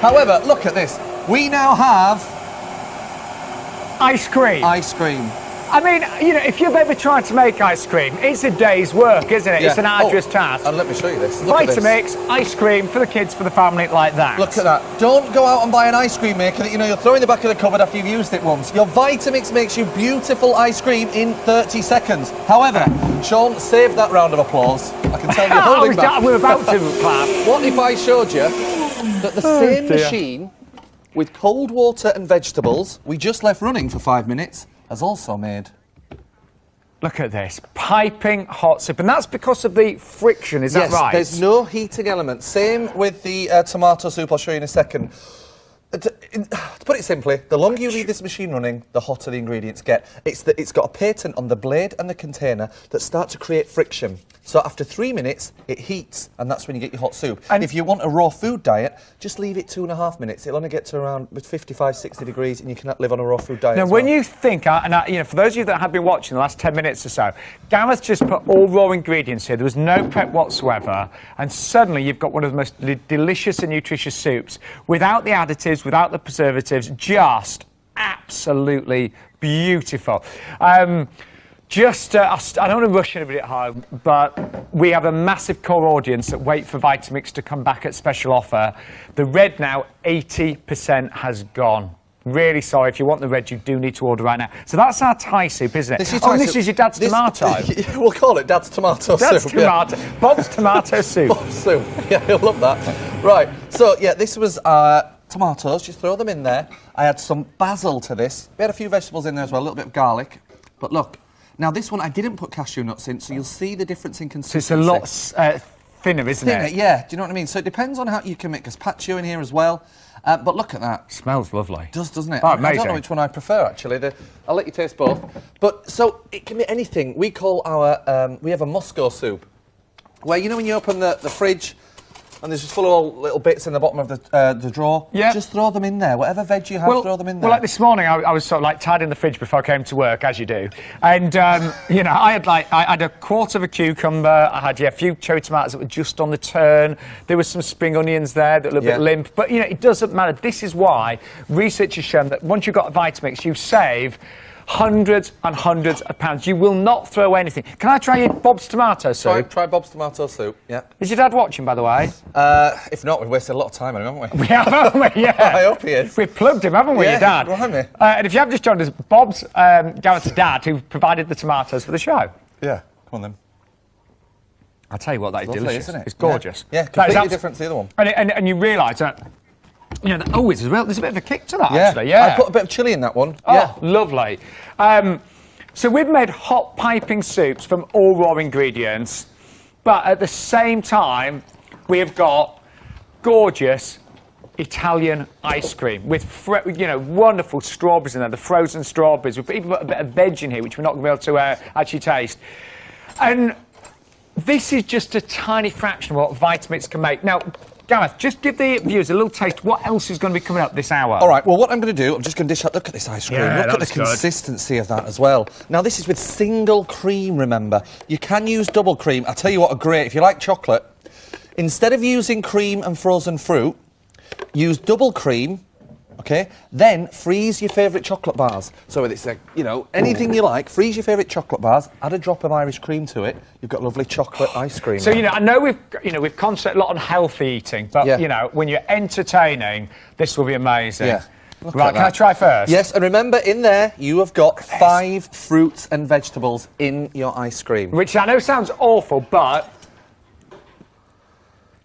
However, look at this. We now have... ice cream. Ice cream. I mean, if you've ever tried to make ice cream, it's a day's work, isn't it? Yeah. It's an arduous task. And let me show you this. Vitamix, ice cream for the kids, for the family, like that. Look at that. Don't go out and buy an ice cream maker that you'll throw in the back of the cupboard after you've used it once. Your Vitamix makes you beautiful ice cream in 30 seconds. However, Sean, save that round of applause. I can tell you're holding back. We're about to clap. What if I showed you that the same machine with cold water and vegetables we just left running for 5 minutes has also made... Look at this, piping hot soup, and that's because of the friction, is that right? Yes, there's no heating element. Same with the tomato soup I'll show you in a second. To put it simply, the longer you leave this machine running, the hotter the ingredients get. It's got a patent on the blade and the container that start to create friction. So after 3 minutes, it heats, and that's when you get your hot soup. And if you want a raw food diet, just leave it 2.5 minutes. It'll only get to around 55, 60 degrees, and you can live on a raw food diet. Now, when you think, for those of you that have been watching the last 10 minutes or so, Gareth just put all raw ingredients here. There was no prep whatsoever, and suddenly you've got one of the most delicious and nutritious soups without the additives, without the preservatives, just absolutely beautiful. I don't want to rush anybody at home, but we have a massive core audience that wait for Vitamix to come back at special offer. The red now, 80% has gone. Really sorry. If you want the red, you do need to order right now. So that's our Thai soup, isn't it? This is this is your dad's tomato. We'll call it Dad's tomato Dad's soup. tomato. Yeah. Bob's tomato soup. Bob's soup. Yeah, I love that. Right. So yeah, this was tomatoes. Just throw them in there. I had some basil to this. We had a few vegetables in there as well. A little bit of garlic. But look, now this one I didn't put cashew nuts in, so you'll see the difference in consistency. So it's a lot thinner, isn't it? Yeah. Do you know what I mean? So it depends on how you can make gazpacho in here as well. But look at that. Smells lovely. It does, doesn't it? Oh, I amazing. don't know which one I prefer, actually. I'll let you taste both. But, so, it can be anything. We call our, we have a Moscow soup, where, you know when you open the fridge, and there's just full of all little bits in the bottom of the drawer? Yeah. Just throw them in there. Whatever veg you have, throw them in there. Well, like this morning, I was sort of like tidying the fridge before I came to work, as you do. And, you know, I had a quarter of a cucumber. I had, a few cherry tomatoes that were just on the turn. There were some spring onions there that look a bit limp. But, you know, it doesn't matter. This is why research has shown that once you've got a Vitamix, you save hundreds and hundreds of pounds. You will not throw anything. Can I try your Bob's tomato soup? Try Bob's tomato soup, yeah. Is your dad watching, by the way? If not, we've wasted a lot of time on him, haven't we? We have, haven't we? Yeah. I hope he is. We've plugged him, haven't we, your dad? Blimey. And if you have just joined us, Bob's Gareth's dad, who provided the tomatoes for the show. Yeah, come on then. I'll tell you what, that is Lovely, delicious. isn't it? It's gorgeous. Yeah, completely different to the other one. And you realise that, you know, there's a bit of a kick to that, Yeah. actually. Yeah. I put a bit of chilli in that one. Oh, Yeah. lovely. So we've made hot piping soups from all raw ingredients, but at the same time, we have got gorgeous Italian ice cream with, wonderful strawberries in there, the frozen strawberries. We've even got a bit of veg in here, which we're not going to be able to actually taste. And this is just a tiny fraction of what Vitamix can make. Now, Gareth, just give the viewers a little taste. What else is going to be coming up this hour? All right, well, what I'm going to do, I'm just going to dish out. Look at this ice cream. Yeah, Look at the that's good. consistency of that as well. Now, this is with single cream, remember. You can use double cream. I'll tell you what, if you like chocolate, instead of using cream and frozen fruit, use double cream, okay? Then freeze your favourite chocolate bars. So it's like, anything you like, freeze your favourite chocolate bars, add a drop of Irish cream to it, you've got lovely chocolate ice cream. So, I know we've concentrated a lot on healthy eating, but, when you're entertaining, this will be amazing. Yeah. Right, can I try first? Yes, and remember, in there, you have got 5 fruits and vegetables in your ice cream. Which I know sounds awful, but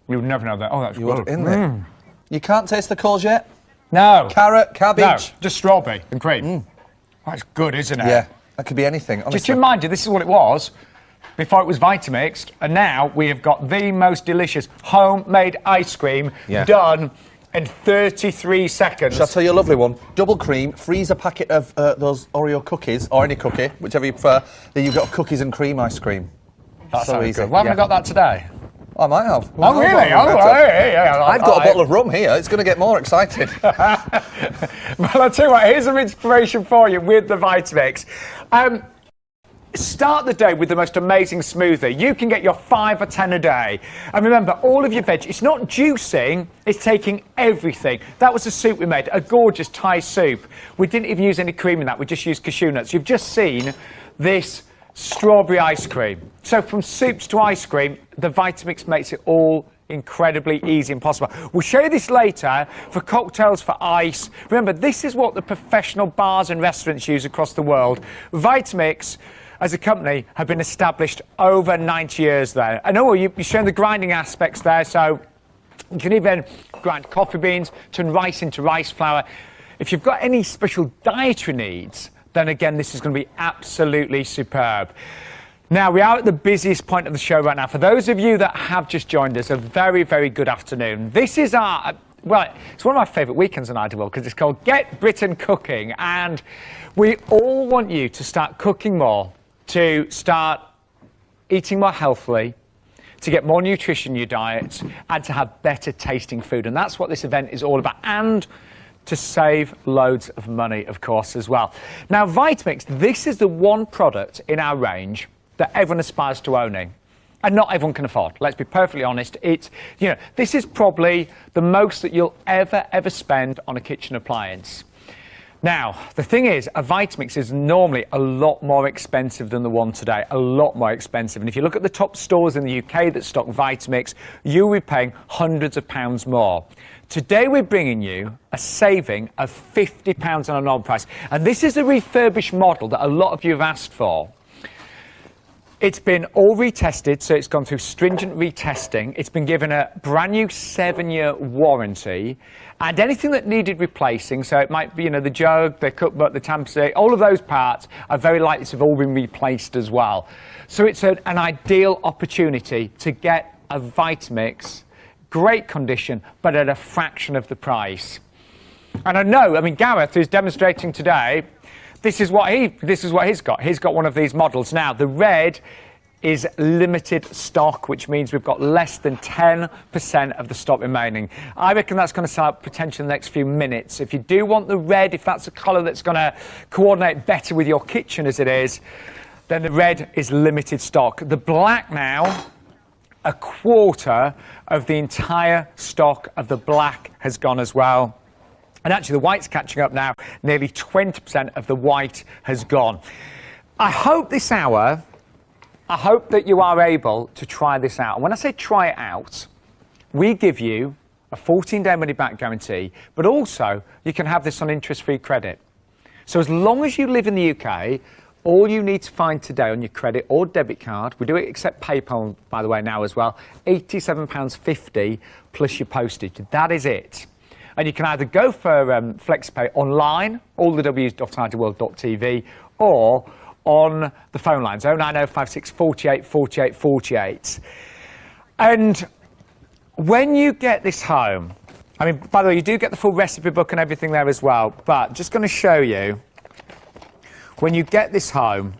you would never know that. Oh, that's good. In there. You can't taste the courgette? No. Carrot, cabbage? No, just strawberry and cream. That's good, isn't it? Yeah, that could be anything, honestly. Just to remind you, this is what it was before it was Vitamixed, and now we have got the most delicious homemade ice cream done in 33 seconds. Shall I tell you a lovely one? Double cream, freeze a packet of those Oreo cookies, or any cookie, whichever you prefer, then you've got cookies and cream ice cream. That's so easy. good. Why haven't I got that today? I might have. Oh, really? Oh, yeah. I've got a bottle of rum here. It's going to get more exciting. Well, I'll tell you what, here's some inspiration for you with the Vitamix. Start the day with the most amazing smoothie. You can get your 5 or 10 a day. And remember, all of your veg, it's not juicing, it's taking everything. That was the soup we made, a gorgeous Thai soup. We didn't even use any cream in that, we just used cashew nuts. You've just seen this strawberry ice cream. So from soups to ice cream, the Vitamix makes it all incredibly easy and possible. We'll show you this later for cocktails, for ice. Remember, this is what the professional bars and restaurants use across the world. Vitamix, as a company, have been established over 90 years there. I know you've shown the grinding aspects there, so you can even grind coffee beans, turn rice into rice flour. If you've got any special dietary needs, then again, this is going to be absolutely superb. Now, we are at the busiest point of the show right now. For those of you that have just joined us, a very, very good afternoon. This is our, it's one of my favourite weekends on Ideal World because it's called Get Britain Cooking. And we all want you to start cooking more, to start eating more healthily, to get more nutrition in your diet, and to have better tasting food. And that's what this event is all about. And to save loads of money, of course, as well. Now, Vitamix, this is the one product in our range that everyone aspires to owning. And not everyone can afford. Let's be perfectly honest. It's, this is probably the most that you'll ever spend on a kitchen appliance. Now, the thing is, a Vitamix is normally a lot more expensive than the one today, a lot more expensive. And if you look at the top stores in the UK that stock Vitamix, you'll be paying hundreds of pounds more. Today, we're bringing you a saving of £50 on a normal price. And this is a refurbished model that a lot of you have asked for. It's been all retested, so it's gone through stringent retesting. It's been given a brand new 7-year warranty, and anything that needed replacing, so it might be, the jug, the cookbook, the tamper, all of those parts are very likely to have all been replaced as well. So it's an ideal opportunity to get a Vitamix, great condition, but at a fraction of the price. And I know, Gareth, who's demonstrating today, this is what he's got. He's got one of these models. Now, the red is limited stock, which means we've got less than 10% of the stock remaining. I reckon that's going to sell out potentially in the next few minutes. If you do want the red, if that's a colour that's going to coordinate better with your kitchen as it is, then the red is limited stock. The black now, a quarter of the entire stock of the black has gone as well. And actually, the white's catching up now. Nearly 20% of the white has gone. I hope that you are able to try this out. And when I say try it out, we give you a 14-day money-back guarantee, but also you can have this on interest-free credit. So as long as you live in the UK, all you need to find today on your credit or debit card, we do it accept PayPal, by the way, now as well, £87.50 plus your postage. That is it. And you can either go for FlexiPay online, all the w's.idealworld.tv, or on the phone lines, 09056 48 48 48. And when you get this home, by the way, you do get the full recipe book and everything there as well, but just going to show you, when you get this home,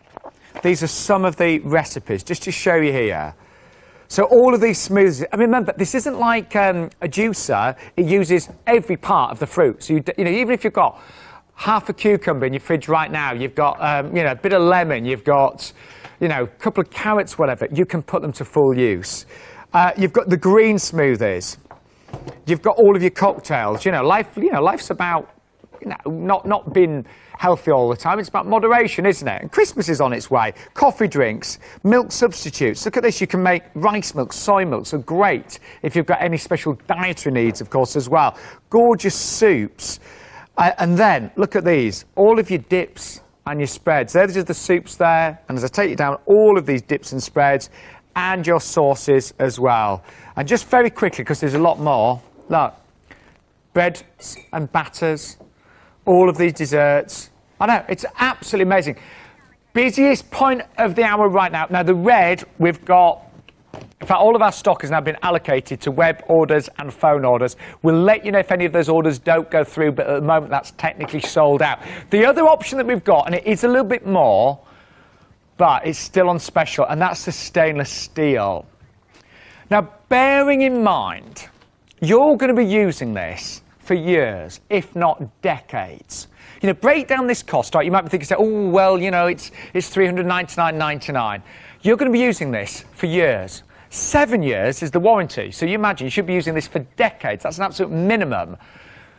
these are some of the recipes, just to show you here. So all of these smoothies, remember, this isn't like a juicer. It uses every part of the fruit. So, even if you've got half a cucumber in your fridge right now, you've got, a bit of lemon, you've got, a couple of carrots, whatever, you can put them to full use. You've got the green smoothies. You've got all of your cocktails. Life's about, not being healthy all the time. It's about moderation, isn't it? And Christmas is on its way. Coffee drinks, milk substitutes. Look at this. You can make rice milk, soy milk. So great if you've got any special dietary needs, of course, as well. Gorgeous soups. And then, look at these. All of your dips and your spreads. There's just the soups there. And as I take you down, all of these dips and spreads and your sauces as well. And just very quickly, because there's a lot more, look. Breads and batters. All of these desserts. I know, it's absolutely amazing. Busiest point of the hour right now. Now, the red, we've got, in fact, all of our stock has now been allocated to web orders and phone orders. We'll let you know if any of those orders don't go through, but at the moment, that's technically sold out. The other option that we've got, and it is a little bit more, but it's still on special, and that's the stainless steel. Now, bearing in mind, you're going to be using this for years, if not decades. Break down this cost, right? You might be thinking, oh, well, it's $399.99. You're going to be using this for years. 7 years is the warranty. So you imagine you should be using this for decades. That's an absolute minimum.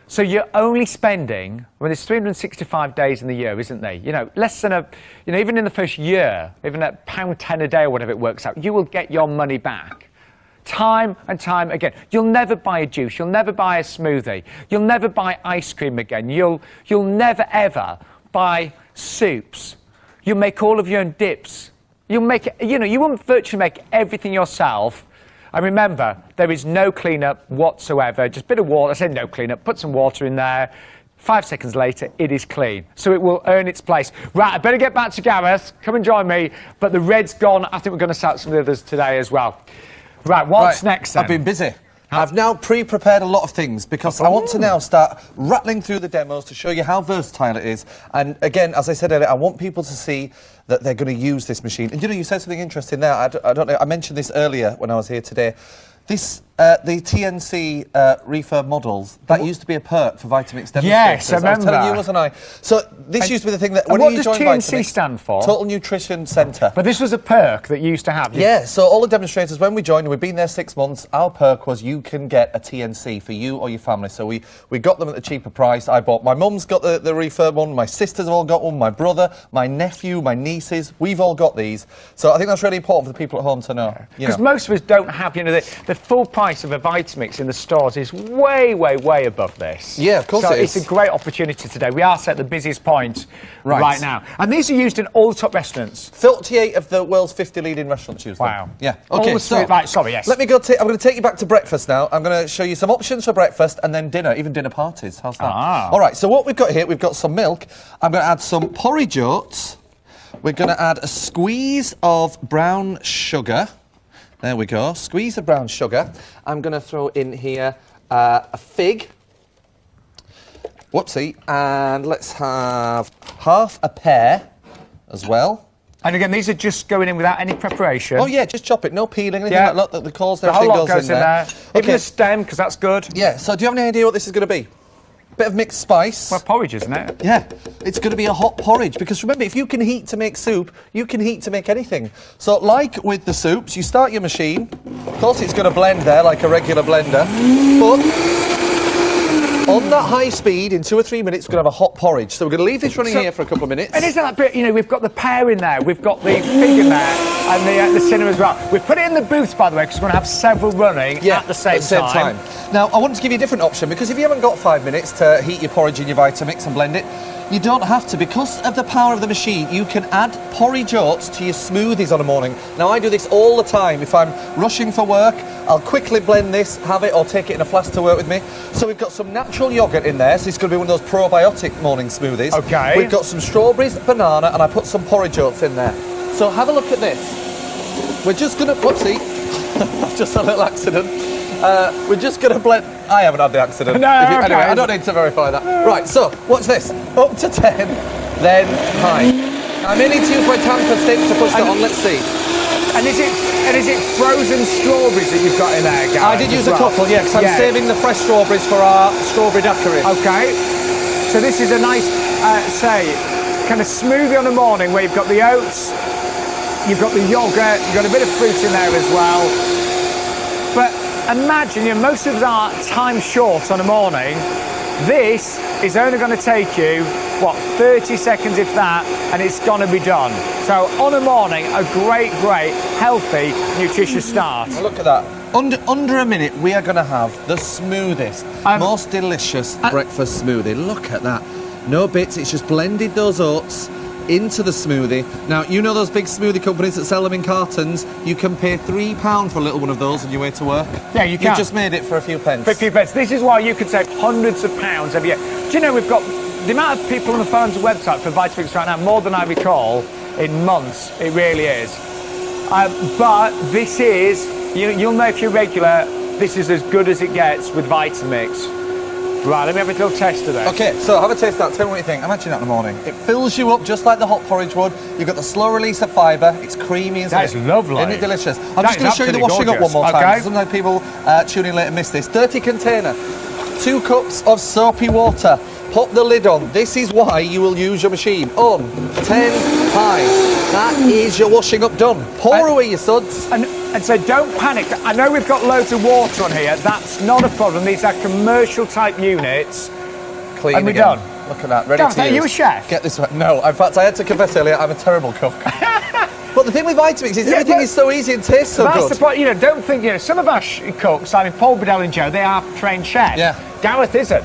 So you're only spending, there's 365 days in the year, isn't there? Less than even in the first year, even at £1.10 a day or whatever it works out, you will get your money back. Time and time again. You'll never buy a juice. You'll never buy a smoothie. You'll never buy ice cream again. You'll never, ever buy soups. You'll make all of your own dips. You'll make it, you won't virtually make everything yourself. And remember, there is no cleanup whatsoever. Just a bit of water. I said no cleanup. Put some water in there. 5 seconds later, it is clean. So it will earn its place. Right, I better get back to Gareth. Come and join me. But the red's gone. I think we're going to start some of the others today as well. Right, what's next then? I've been busy. I've now pre-prepared a lot of things because I want to now start rattling through the demos to show you how versatile it is. And again, as I said earlier, I want people to see that they're going to use this machine. And you said something interesting there. I don't know, I mentioned this earlier when I was here today. This the TNC refurb models, that used to be a perk for Vitamix demonstrators. Yes, I remember. was telling you, wasn't I? So this used to be the thing that... And when what you does join TNC Vitamix, stand for? Total Nutrition Center. But this was a perk that you used to have. Yeah, so all the demonstrators, when we joined, we've been there 6 months, our perk was you can get a TNC for you or your family. So we got them at a cheaper price. I bought... My mum's got the refurb one, my sisters have all got one, my brother, my nephew, my nieces, we've all got these. So I think that's really important for the people at home to know. Because most of us don't have, the full price of a Vitamix in the stores is way, way, way above this. Yeah, of course so it is. It's a great opportunity today. We are set at the busiest point right now. And these are used in all the top restaurants. 38 of the world's 50 leading restaurants use them. Wow. Yeah. All Okay, the so... right, sorry, yes. Let me go... I'm going to take you back to breakfast now. I'm going to show you some options for breakfast and then dinner, even dinner parties. How's that? All right, so what we've got here, we've got some milk. I'm going to add some porridge oats. We're going to add a squeeze of brown sugar. There we go, squeeze of brown sugar. I'm going to throw in here a fig. Whoopsie. And let's have half a pear as well. And again, these are just going in without any preparation. Oh yeah, just chop it, no peeling, anything like that. Look, the cores, the whole everything lot goes in there. Okay. Even the stem, because that's good. Yeah, so do you have any idea what this is going to be? Bit of mixed spice. Well, porridge, isn't it? Yeah, it's going to be a hot porridge because remember, if you can heat to make soup, you can heat to make anything. So like with the soups, you start your machine. Of course, it's going to blend there like a regular blender. But on that high speed, in 2 or 3 minutes, we're going to have a hot porridge. So we're going to leave this running here for a couple of minutes. And isn't that bit, we've got the pear in there, we've got the fig in there, and the cinnamon as well. We've put it in the booths, by the way, because we're going to have several running at the same time. Now, I want to give you a different option, because if you haven't got 5 minutes to heat your porridge in your Vitamix and blend it, you don't have to. Because of the power of the machine, you can add porridge oats to your smoothies on a morning. Now, I do this all the time. If I'm rushing for work, I'll quickly blend this, have it, or take it in a flask to work with me. So we've got some natural yoghurt in there, so it's going to be one of those probiotic morning smoothies. Okay. We've got some strawberries, banana, and I put some porridge oats in there. So have a look at this. We're just going to... Whoopsie. Just a little accident. We're just going to blend... I haven't had the accident. No, Anyway, I don't need to verify that. Right, so, watch this. Up to 10, then high. I may need to use my tamper stick to push that on. Let's see. And is it frozen strawberries that you've got in there, Gareth? I did use a couple, yeah, because I'm saving the fresh strawberries for our strawberry daiquiri. Okay. So this is a nice, kind of smoothie on the morning where you've got the oats, you've got the yoghurt, you've got a bit of fruit in there as well. But imagine, most of us are time short on a morning. This is only going to take you, 30 seconds if that, and it's going to be done. So on a morning, a great, healthy, nutritious start. Look at that. Under a minute, we are going to have the smoothest, most delicious breakfast smoothie. Look at that. No bits, it's just blended those oats into the smoothie. Now, you know those big smoothie companies that sell them in cartons? You can pay £3 for a little one of those on your way to work. Yeah, you can. You just made it for a few pence. For a few pence. This is why you could save hundreds of pounds every year. Do you know we've got the amount of people on the phones and website for Vitamix right now, more than I recall in months. It really is. But this is, you'll know if you're regular, this is as good as it gets with Vitamix. Right, let me have a little taste of this. Okay, so have a taste of that. Tell me what you think. Imagine that in the morning. It fills you up just like the hot porridge would. You've got the slow release of fibre. It's creamy, isn't it? That is lovely. Isn't it delicious? I'm just going to show you the washing up one more time. Sometimes people tune in late and miss this. Dirty container. 2 cups of soapy water. Pop the lid on. This is why you will use your machine. On, 10, high. That is your washing up done. Pour away your suds. And so don't panic. I know we've got loads of water on here. That's not a problem. These are commercial type units. Clean and we're again. done. Look at that. Ready Gareth, to use. are you a chef? Get this one. No, in fact, I had to confess earlier, I'm a terrible cook. But the thing with Vitamix is everything is so easy and tastes so good. That's the point. Don't think, some of our cooks, Paul Bedell and Joe, they are trained chefs. Yeah. Gareth isn't,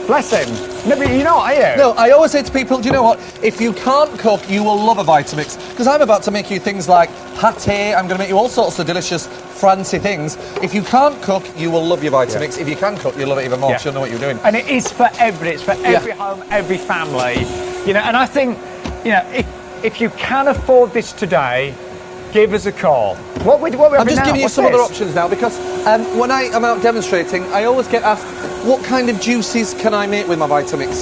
Bless him. No, but you're not, are you? No, I always say to people, do you know what? If you can't cook, you will love a Vitamix. Because I'm about to make you things like pate. I'm going to make you all sorts of delicious, fancy things. If you can't cook, you will love your Vitamix. Yeah. If you can cook, you'll love it even more because you'll know what you're doing. And it is for everybody. It's for every home, every family. And I think, if you can afford this today, give us a call. I'm just giving you some other options now because when I am out demonstrating, I always get asked, what kind of juices can I make with my Vitamix?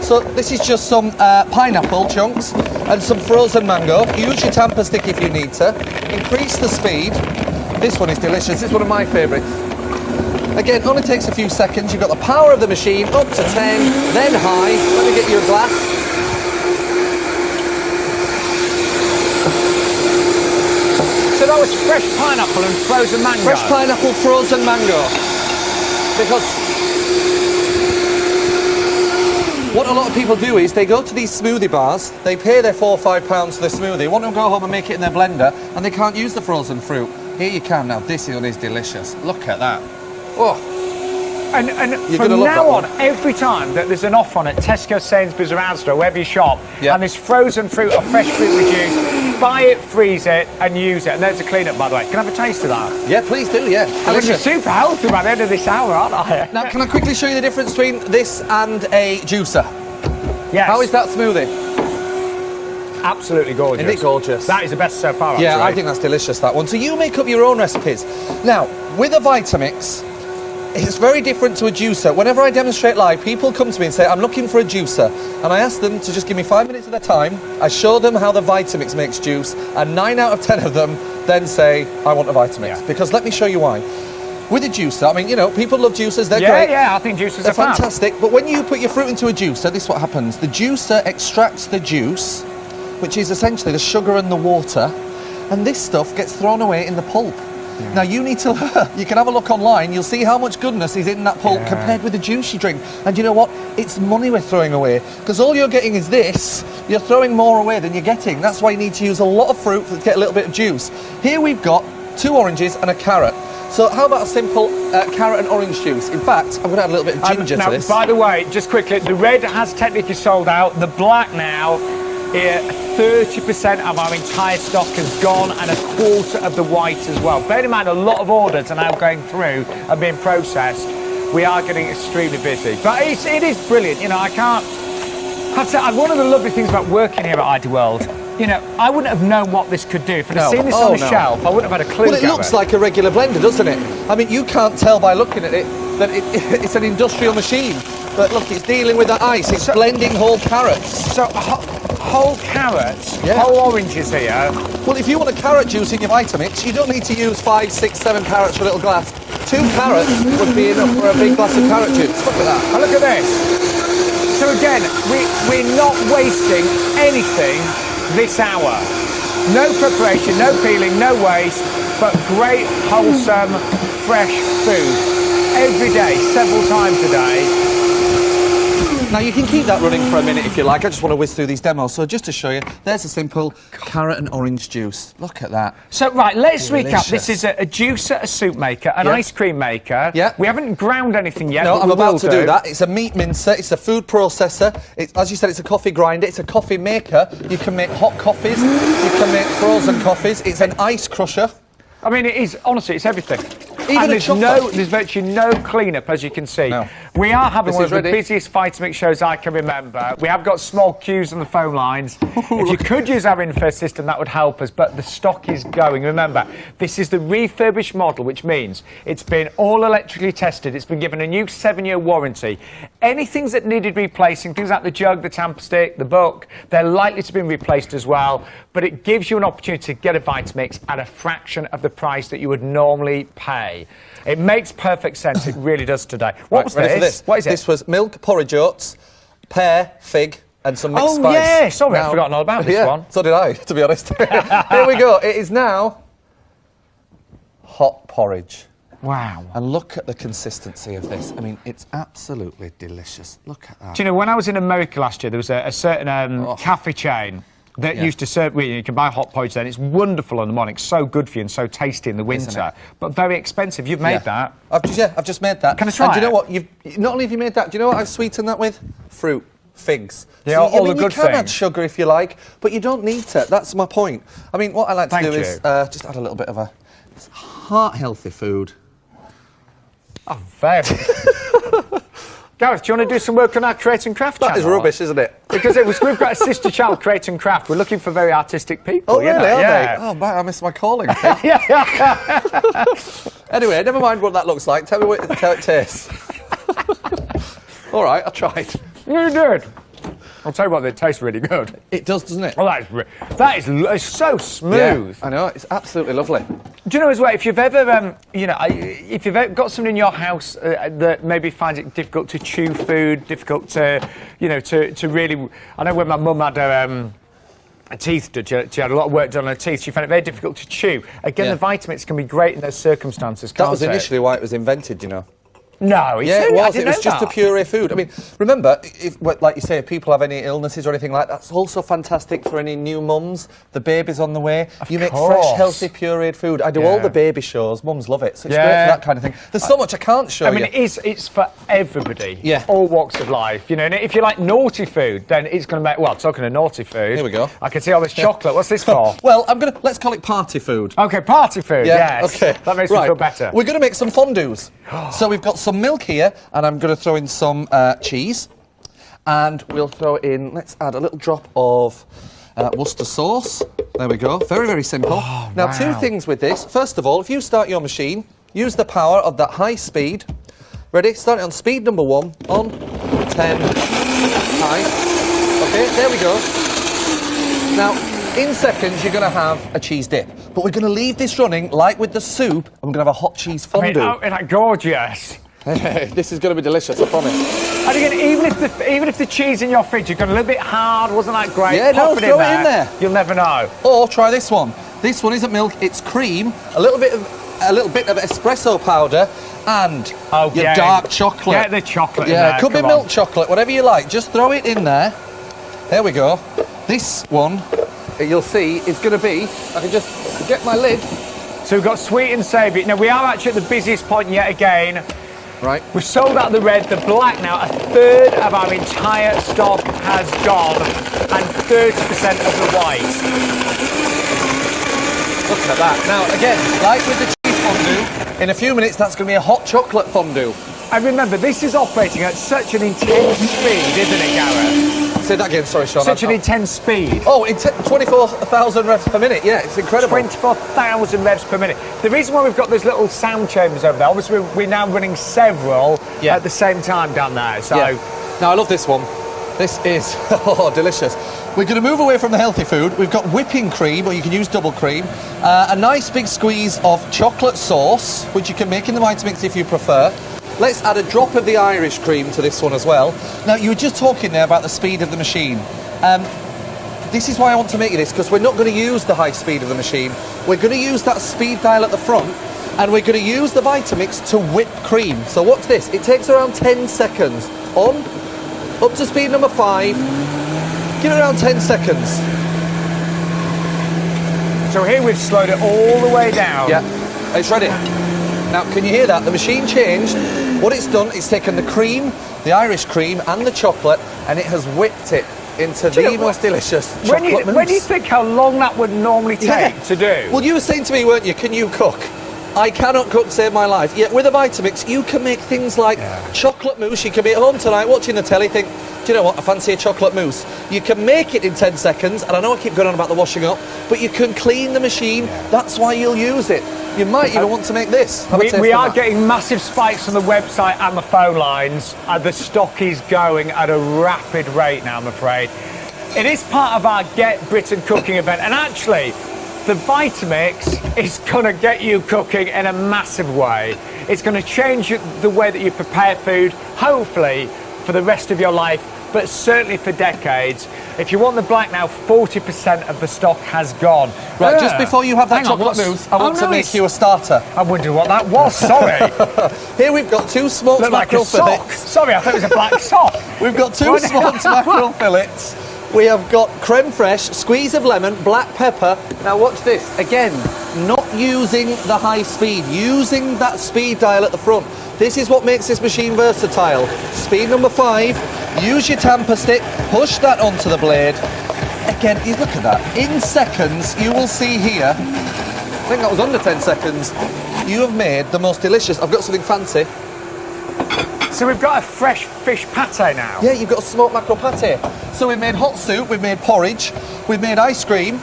So this is just some pineapple chunks and some frozen mango. Use your tamper stick if you need to. Increase the speed. This one is delicious. This is one of my favourites. Again, only takes a few seconds. You've got the power of the machine, up to 10, then high. Let me get you a glass. So that was fresh pineapple and frozen mango? Fresh pineapple, frozen mango. Because what a lot of people do is they go to these smoothie bars, they pay their £4 or £5 for the smoothie, want to go home and make it in their blender, and they can't use the frozen fruit. Here you can now. This one is delicious. Look at that. Oh. And from now on, every time that there's an offer on at Tesco, Sainsbury's or Asda, wherever you shop, and there's frozen fruit or fresh fruit reduced, buy it, freeze it, and use it. And there's a clean-up, by the way. Can I have a taste of that? Yeah, please do, yeah. I'm going to be super healthy by the end of this hour, aren't I? Now, can I quickly show you the difference between this and a juicer? Yes. How is that smoothie? Absolutely gorgeous. Isn't it gorgeous? That is the best so far, actually. Yeah, I think that's delicious, that one. So you make up your own recipes. Now, with a Vitamix, it's very different to a juicer. Whenever I demonstrate live, people come to me and say, I'm looking for a juicer. And I ask them to just give me 5 minutes of their time. I show them how the Vitamix makes juice. And 9 out of 10 of them then say, I want a Vitamix. Yeah. Because let me show you why. With a juicer, I mean, you know, people love juicers. They're great. Yeah, I think juicers are fab. fantastic. But when you put your fruit into a juicer, this is what happens. The juicer extracts the juice, which is essentially the sugar and the water. And this stuff gets thrown away in the pulp. Yeah. Now, you need to learn. You can have a look online. You'll see how much goodness is in that pulp compared with the juice you drink. And you know what? It's money we're throwing away. Because all you're getting is this. You're throwing more away than you're getting. That's why you need to use a lot of fruit to get a little bit of juice. Here we've got 2 oranges and a carrot. So how about a simple carrot and orange juice? In fact, I'm going to add a little bit of ginger to this. By the way, just quickly, the red has technically sold out. The black now, 30% of our entire stock has gone, and a quarter of the white as well. Bear in mind, a lot of orders are now going through and being processed. We are getting extremely busy. But it is brilliant. You know, I can't have to say, one of the lovely things about working here at idealworld, you know, I wouldn't have known what this could do. If I'd seen this on the shelf, I wouldn't have had a clue. Well, it looks like a regular blender, doesn't it? I mean, you can't tell by looking at it that it's an industrial machine. But look, it's dealing with the ice. It's blending whole carrots. So, whole carrots, whole oranges here. Well, if you want a carrot juice in your Vitamix, you don't need to use 5, 6, 7 carrots for a little glass. 2 carrots would be enough for a big glass of carrot juice. Look at that. And look at this. So again, we're not wasting anything this hour. No preparation, no peeling, no waste, but great, wholesome, fresh food. Every day, several times a day. Now, you can keep that running for a minute if you like. I just want to whiz through these demos. So just to show you, there's a simple carrot and orange juice. Look at that. So, right, let's recap. This is a juicer, a soup maker, an ice cream maker. Yeah. We haven't ground anything yet. No, I'm about to do that. It's a meat mincer. It's a food processor. As you said, it's a coffee grinder. It's a coffee maker. You can make hot coffees. You can make frozen coffees. It's an ice crusher. I mean, it is, honestly, it's everything. Even there's virtually no clean-up, as you can see. No. We are having one of the busiest Vitamix shows I can remember. We have got small queues on the phone lines. If you could use our info system, that would help us, but the stock is going. Remember, this is the refurbished model, which means it's been all electrically tested. It's been given a new 7-year warranty. Anything that needed replacing, things like the jug, the tamper stick, the book, they're likely to be replaced as well, but it gives you an opportunity to get a Vitamix at a fraction of the price that you would normally pay. It makes perfect sense. It really does today. What was this? What is it? This was milk, porridge oats, pear, fig, and some mixed spice. Oh, yeah. Sorry, I've forgotten all about this one. So did I, to be honest. Here we go. It is now hot porridge. Wow. And look at the consistency of this. I mean, it's absolutely delicious. Look at that. Do you know, when I was in America last year, there was a certain cafe chain that used to serve, you can buy hot porridge then. It's wonderful in the morning. It's so good for you and so tasty in the winter, but very expensive. You've made that. I've just made that. Can I try it? And do you know what? Not only have you made that, do you know what I've sweetened that with? Fruit. Figs. Yeah, so, all the good things. You can add sugar if you like, but you don't need to. That's my point. I mean, what I like to do is just add a little bit of a heart-healthy food. Oh, very. Gareth, do you want to do some work on our Create and Craft channel? That is rubbish, isn't it? Because we've got a sister channel, Create and Craft. We're looking for very artistic people. Oh, really? You know? Oh, man, I missed my calling. Anyway, never mind what that looks like. Tell me how it tastes. All right, I tried. You did. I'll tell you what, it tastes really good. It does, doesn't it? Oh, that is it's so smooth. Yeah, I know, it's absolutely lovely. Do you know as well, if you've ever, if you've ever got someone in your house that maybe finds it difficult to chew food, difficult to, to really... I know when my mum had a teeth, she had a lot of work done on her teeth, she found it very difficult to chew. Again, the Vitamix can be great in those circumstances, can't That was initially why it was invented, you know. No, yeah, it was. It was just to puree food. I mean, remember, like you say, if people have any illnesses or anything like that, that's also fantastic for any new mums. The baby's on the way. You make fresh, healthy, pureed food. I do all the baby shows. Mums love it, so it's great for that kind of thing. There's so much I can't show you. I mean, it's for everybody. Yeah. All walks of life. And if you like naughty food, then it's going to make. Well, talking of naughty food. Here we go. I can see all this chocolate. What's this for? Well, let's call it party food. Okay, party food. Yeah. Yes. Okay. That makes me feel better. We're going to make some fondues. So we've got some milk here, and I'm going to throw in some cheese, and we'll throw in. Let's add a little drop of Worcester sauce. There we go. Very, very simple. Oh, now, wow. 2 things with this. First of all, if you start your machine, use the power of that high speed. Ready? Start it on speed number 1. On 10. High. Okay. There we go. Now, in seconds, you're going to have a cheese dip. But we're going to leave this running, like with the soup, and we're going to have a hot cheese fondue. Isn't that gorgeous? This is going to be delicious, I promise. And again, even if the cheese in your fridge has gone a little bit hard, wasn't that great? Yeah, Pop no, throw it in there. You'll never know. Or try this one. This one isn't milk, it's cream, a little bit of espresso powder, and your dark chocolate. Get the chocolate in yeah, there. Could be milk chocolate, whatever you like. Just throw it in there. There we go. This one, you'll see, is going to be. I can just get my lid. So we've got sweet and savoury. Now we are actually at the busiest point yet again. Right. We've sold out the red, the black now. A third of our entire stock has gone, and 30% of the white. Look at that. Now, again, like with the cheese fondue, in a few minutes that's going to be a hot chocolate fondue. And remember, this is operating at such an intense speed, isn't it, Gareth? Say that again, sorry, Sean. Such an intense speed. Oh, 24,000 revs per minute. Yeah, it's incredible. 24,000 revs per minute. The reason why we've got those little sound chambers over there, obviously we're now running several at the same time down there. So Now, I love this one. This is delicious. We're going to move away from the healthy food. We've got whipping cream, or you can use double cream, a nice big squeeze of chocolate sauce, which you can make in the Vitamix if you prefer. Let's add a drop of the Irish cream to this one as well. Now, you were just talking there about the speed of the machine. This is why I want to make you this, because we're not going to use the high speed of the machine. We're going to use that speed dial at the front, and we're going to use the Vitamix to whip cream. So watch this. It takes around 10 seconds. On, up to speed number 5. Give it around 10 seconds. So here we've slowed it all the way down. Yeah, it's ready. Now, can you hear that? The machine changed. What it's done, it's taken the cream, the Irish cream, and the chocolate, and it has whipped it into the most delicious chocolate mousse. When you think how long that would normally take to do. Well, you were saying to me, weren't you, can you cook? I cannot cook to save my life. Yet with a Vitamix, you can make things like chocolate mousse. You can be at home tonight watching the telly, think, do you know what, I fancy a chocolate mousse. You can make it in 10 seconds, and I know I keep going on about the washing up, but you can clean the machine. That's why you'll use it. You might even want to make this. We are getting massive spikes on the website and the phone lines. The stock is going at a rapid rate now, I'm afraid. It is part of our Get Britain cooking event, and actually, the Vitamix is going to get you cooking in a massive way. It's going to change the way that you prepare food, hopefully for the rest of your life, but certainly for decades. If you want the black now, 40% of the stock has gone. Right, just before you have that chocolate mousse, I want to make you a starter. I wondered what that was, sorry. Here we've got 2 smoked mackerel fillets. Sorry, I thought it was a black sock. We've got 2 smoked mackerel fillets. We have got creme fraiche, squeeze of lemon, black pepper. Now watch this. Again, not using the high speed, using that speed dial at the front. This is what makes this machine versatile. Speed number 5, use your tamper stick, push that onto the blade. Again, you look at that. In seconds, you will see here, I think that was under 10 seconds, you have made the most delicious. I've got something fancy. So we've got a fresh fish pate now? Yeah, you've got a smoked mackerel pate. So we've made hot soup, we've made porridge, we've made ice cream,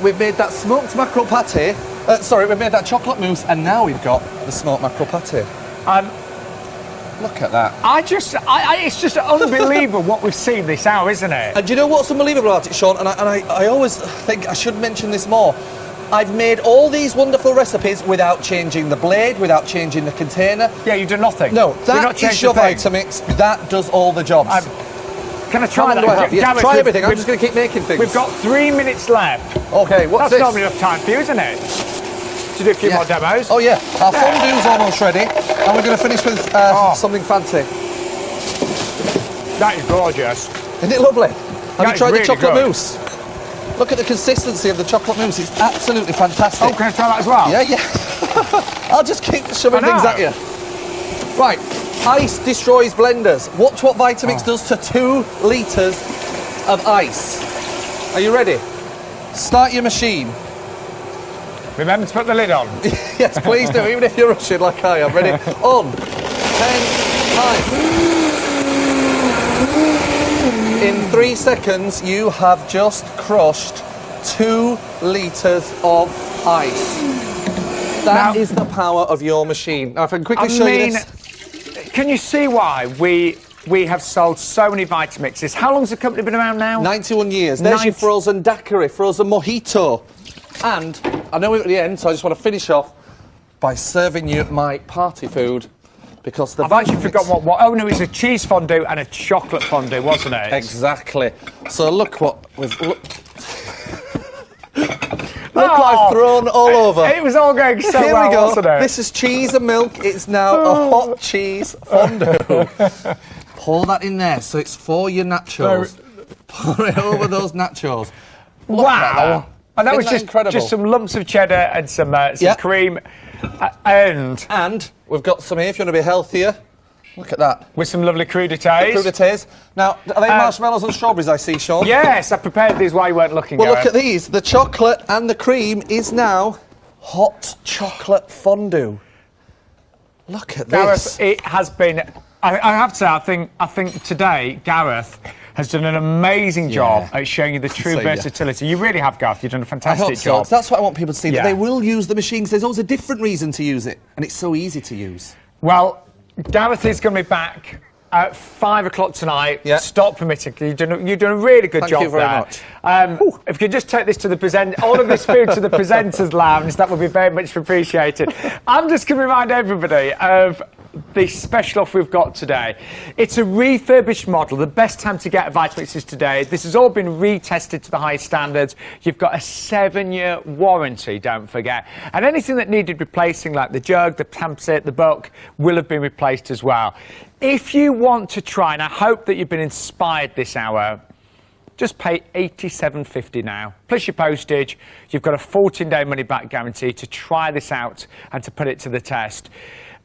we've made that smoked mackerel pate, we've made that chocolate mousse, and now we've got the smoked mackerel pate. Look at that. It's just unbelievable what we've seen this hour, isn't it? And do you know what's unbelievable about it, Sean? And I always think I should mention this more. I've made all these wonderful recipes without changing the blade, without changing the container. Yeah, you've done nothing. No, that is your Vitamix. That does all the jobs. Can I try that? Yes, Gareth, try everything. I'm just going to keep making things. We've got 3 minutes left. Okay, what's That's this? not enough time for you, isn't it? To do a few more demos. Oh, yeah. Our fondue's almost ready. And we're going to finish with something fancy. That is gorgeous. Isn't it lovely? Have you tried the chocolate mousse? Look at the consistency of the chocolate mousse. It's absolutely fantastic. Oh, can I try that as well? Yeah. I'll just keep shoving things at you. Right. Ice destroys blenders. Watch what Vitamix does to 2 litres of ice. Are you ready? Start your machine. Remember to put the lid on. Yes, please do, even if you're rushing like I am. Ready? On. 10, 9. In 3 seconds, you have just crushed 2 litres of ice. That is the power of your machine. Now, if I can quickly show you this. Can you see why we have sold so many Vitamixes? How long's the company been around now? 91 years. There's your frozen daiquiri, frozen mojito. And I know we're at the end, so I just want to finish off by serving you my party food. Because the I've actually forgotten what. Oh, no, it's a cheese fondue and a chocolate fondue, wasn't it? Exactly. So look what we've... Look what I've thrown all over. It was all going so Here well, we go. wasn't it? This is cheese and milk. It's now a hot cheese fondue. Pour that in there so it's for your nachos. Pour it over those nachos. Look at that. And that Isn't was incredible? just some lumps of cheddar and some cream. And we've got some here if you want to be healthier. Look at that. With some lovely crudités. Crudités. Now, are they marshmallows and strawberries I see, Sean? Yes, I prepared these while you weren't looking, Well, Gareth. look at these. The chocolate and the cream is now hot chocolate fondue. Look at Gareth, this. it has been... I have to say, I think today, Gareth has done an amazing job at showing you the true versatility. You really have, Gareth. You've done a fantastic job. That's what I want people to see, that they will use the machines. There's always a different reason to use it, and it's so easy to use. Well, Gareth is going to be back at 5 o'clock tonight. Yeah. Stop permitting. You've done a really good job there. Thank you very much. If you could just take this to the all of this food to the presenters' lounge, that would be very much appreciated. I'm just going to remind everybody of the special offer we've got today. It's a refurbished model. The best time to get a Vitamix is today. This has all been retested to the highest standards. You've got a 7-year warranty, don't forget. And anything that needed replacing, like the jug, the tamset, the bulk, will have been replaced as well. If you want to try, and I hope that you've been inspired this hour, just pay $87.50 now, plus your postage. You've got a 14-day money-back guarantee to try this out and to put it to the test.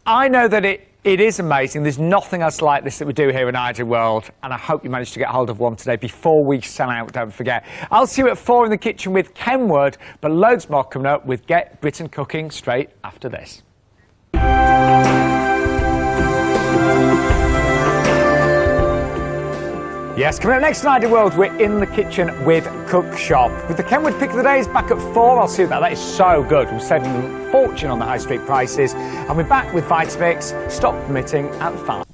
I know that it is amazing. There's nothing else like this that we do here in Ideal World, and I hope you managed to get hold of one today before we sell out, don't forget. I'll see you at 4 in the kitchen with Kenwood, but loads more coming up with Get Britain Cooking straight after this. Yes, coming up next in Ideal World, we're in the kitchen with Cook Shop. With the Kenwood pick of the day is back at 4. I'll see you about that. Is so good. We're saving a fortune on the high street prices. And we're back with Vitamix, Stop Permitting, at 5.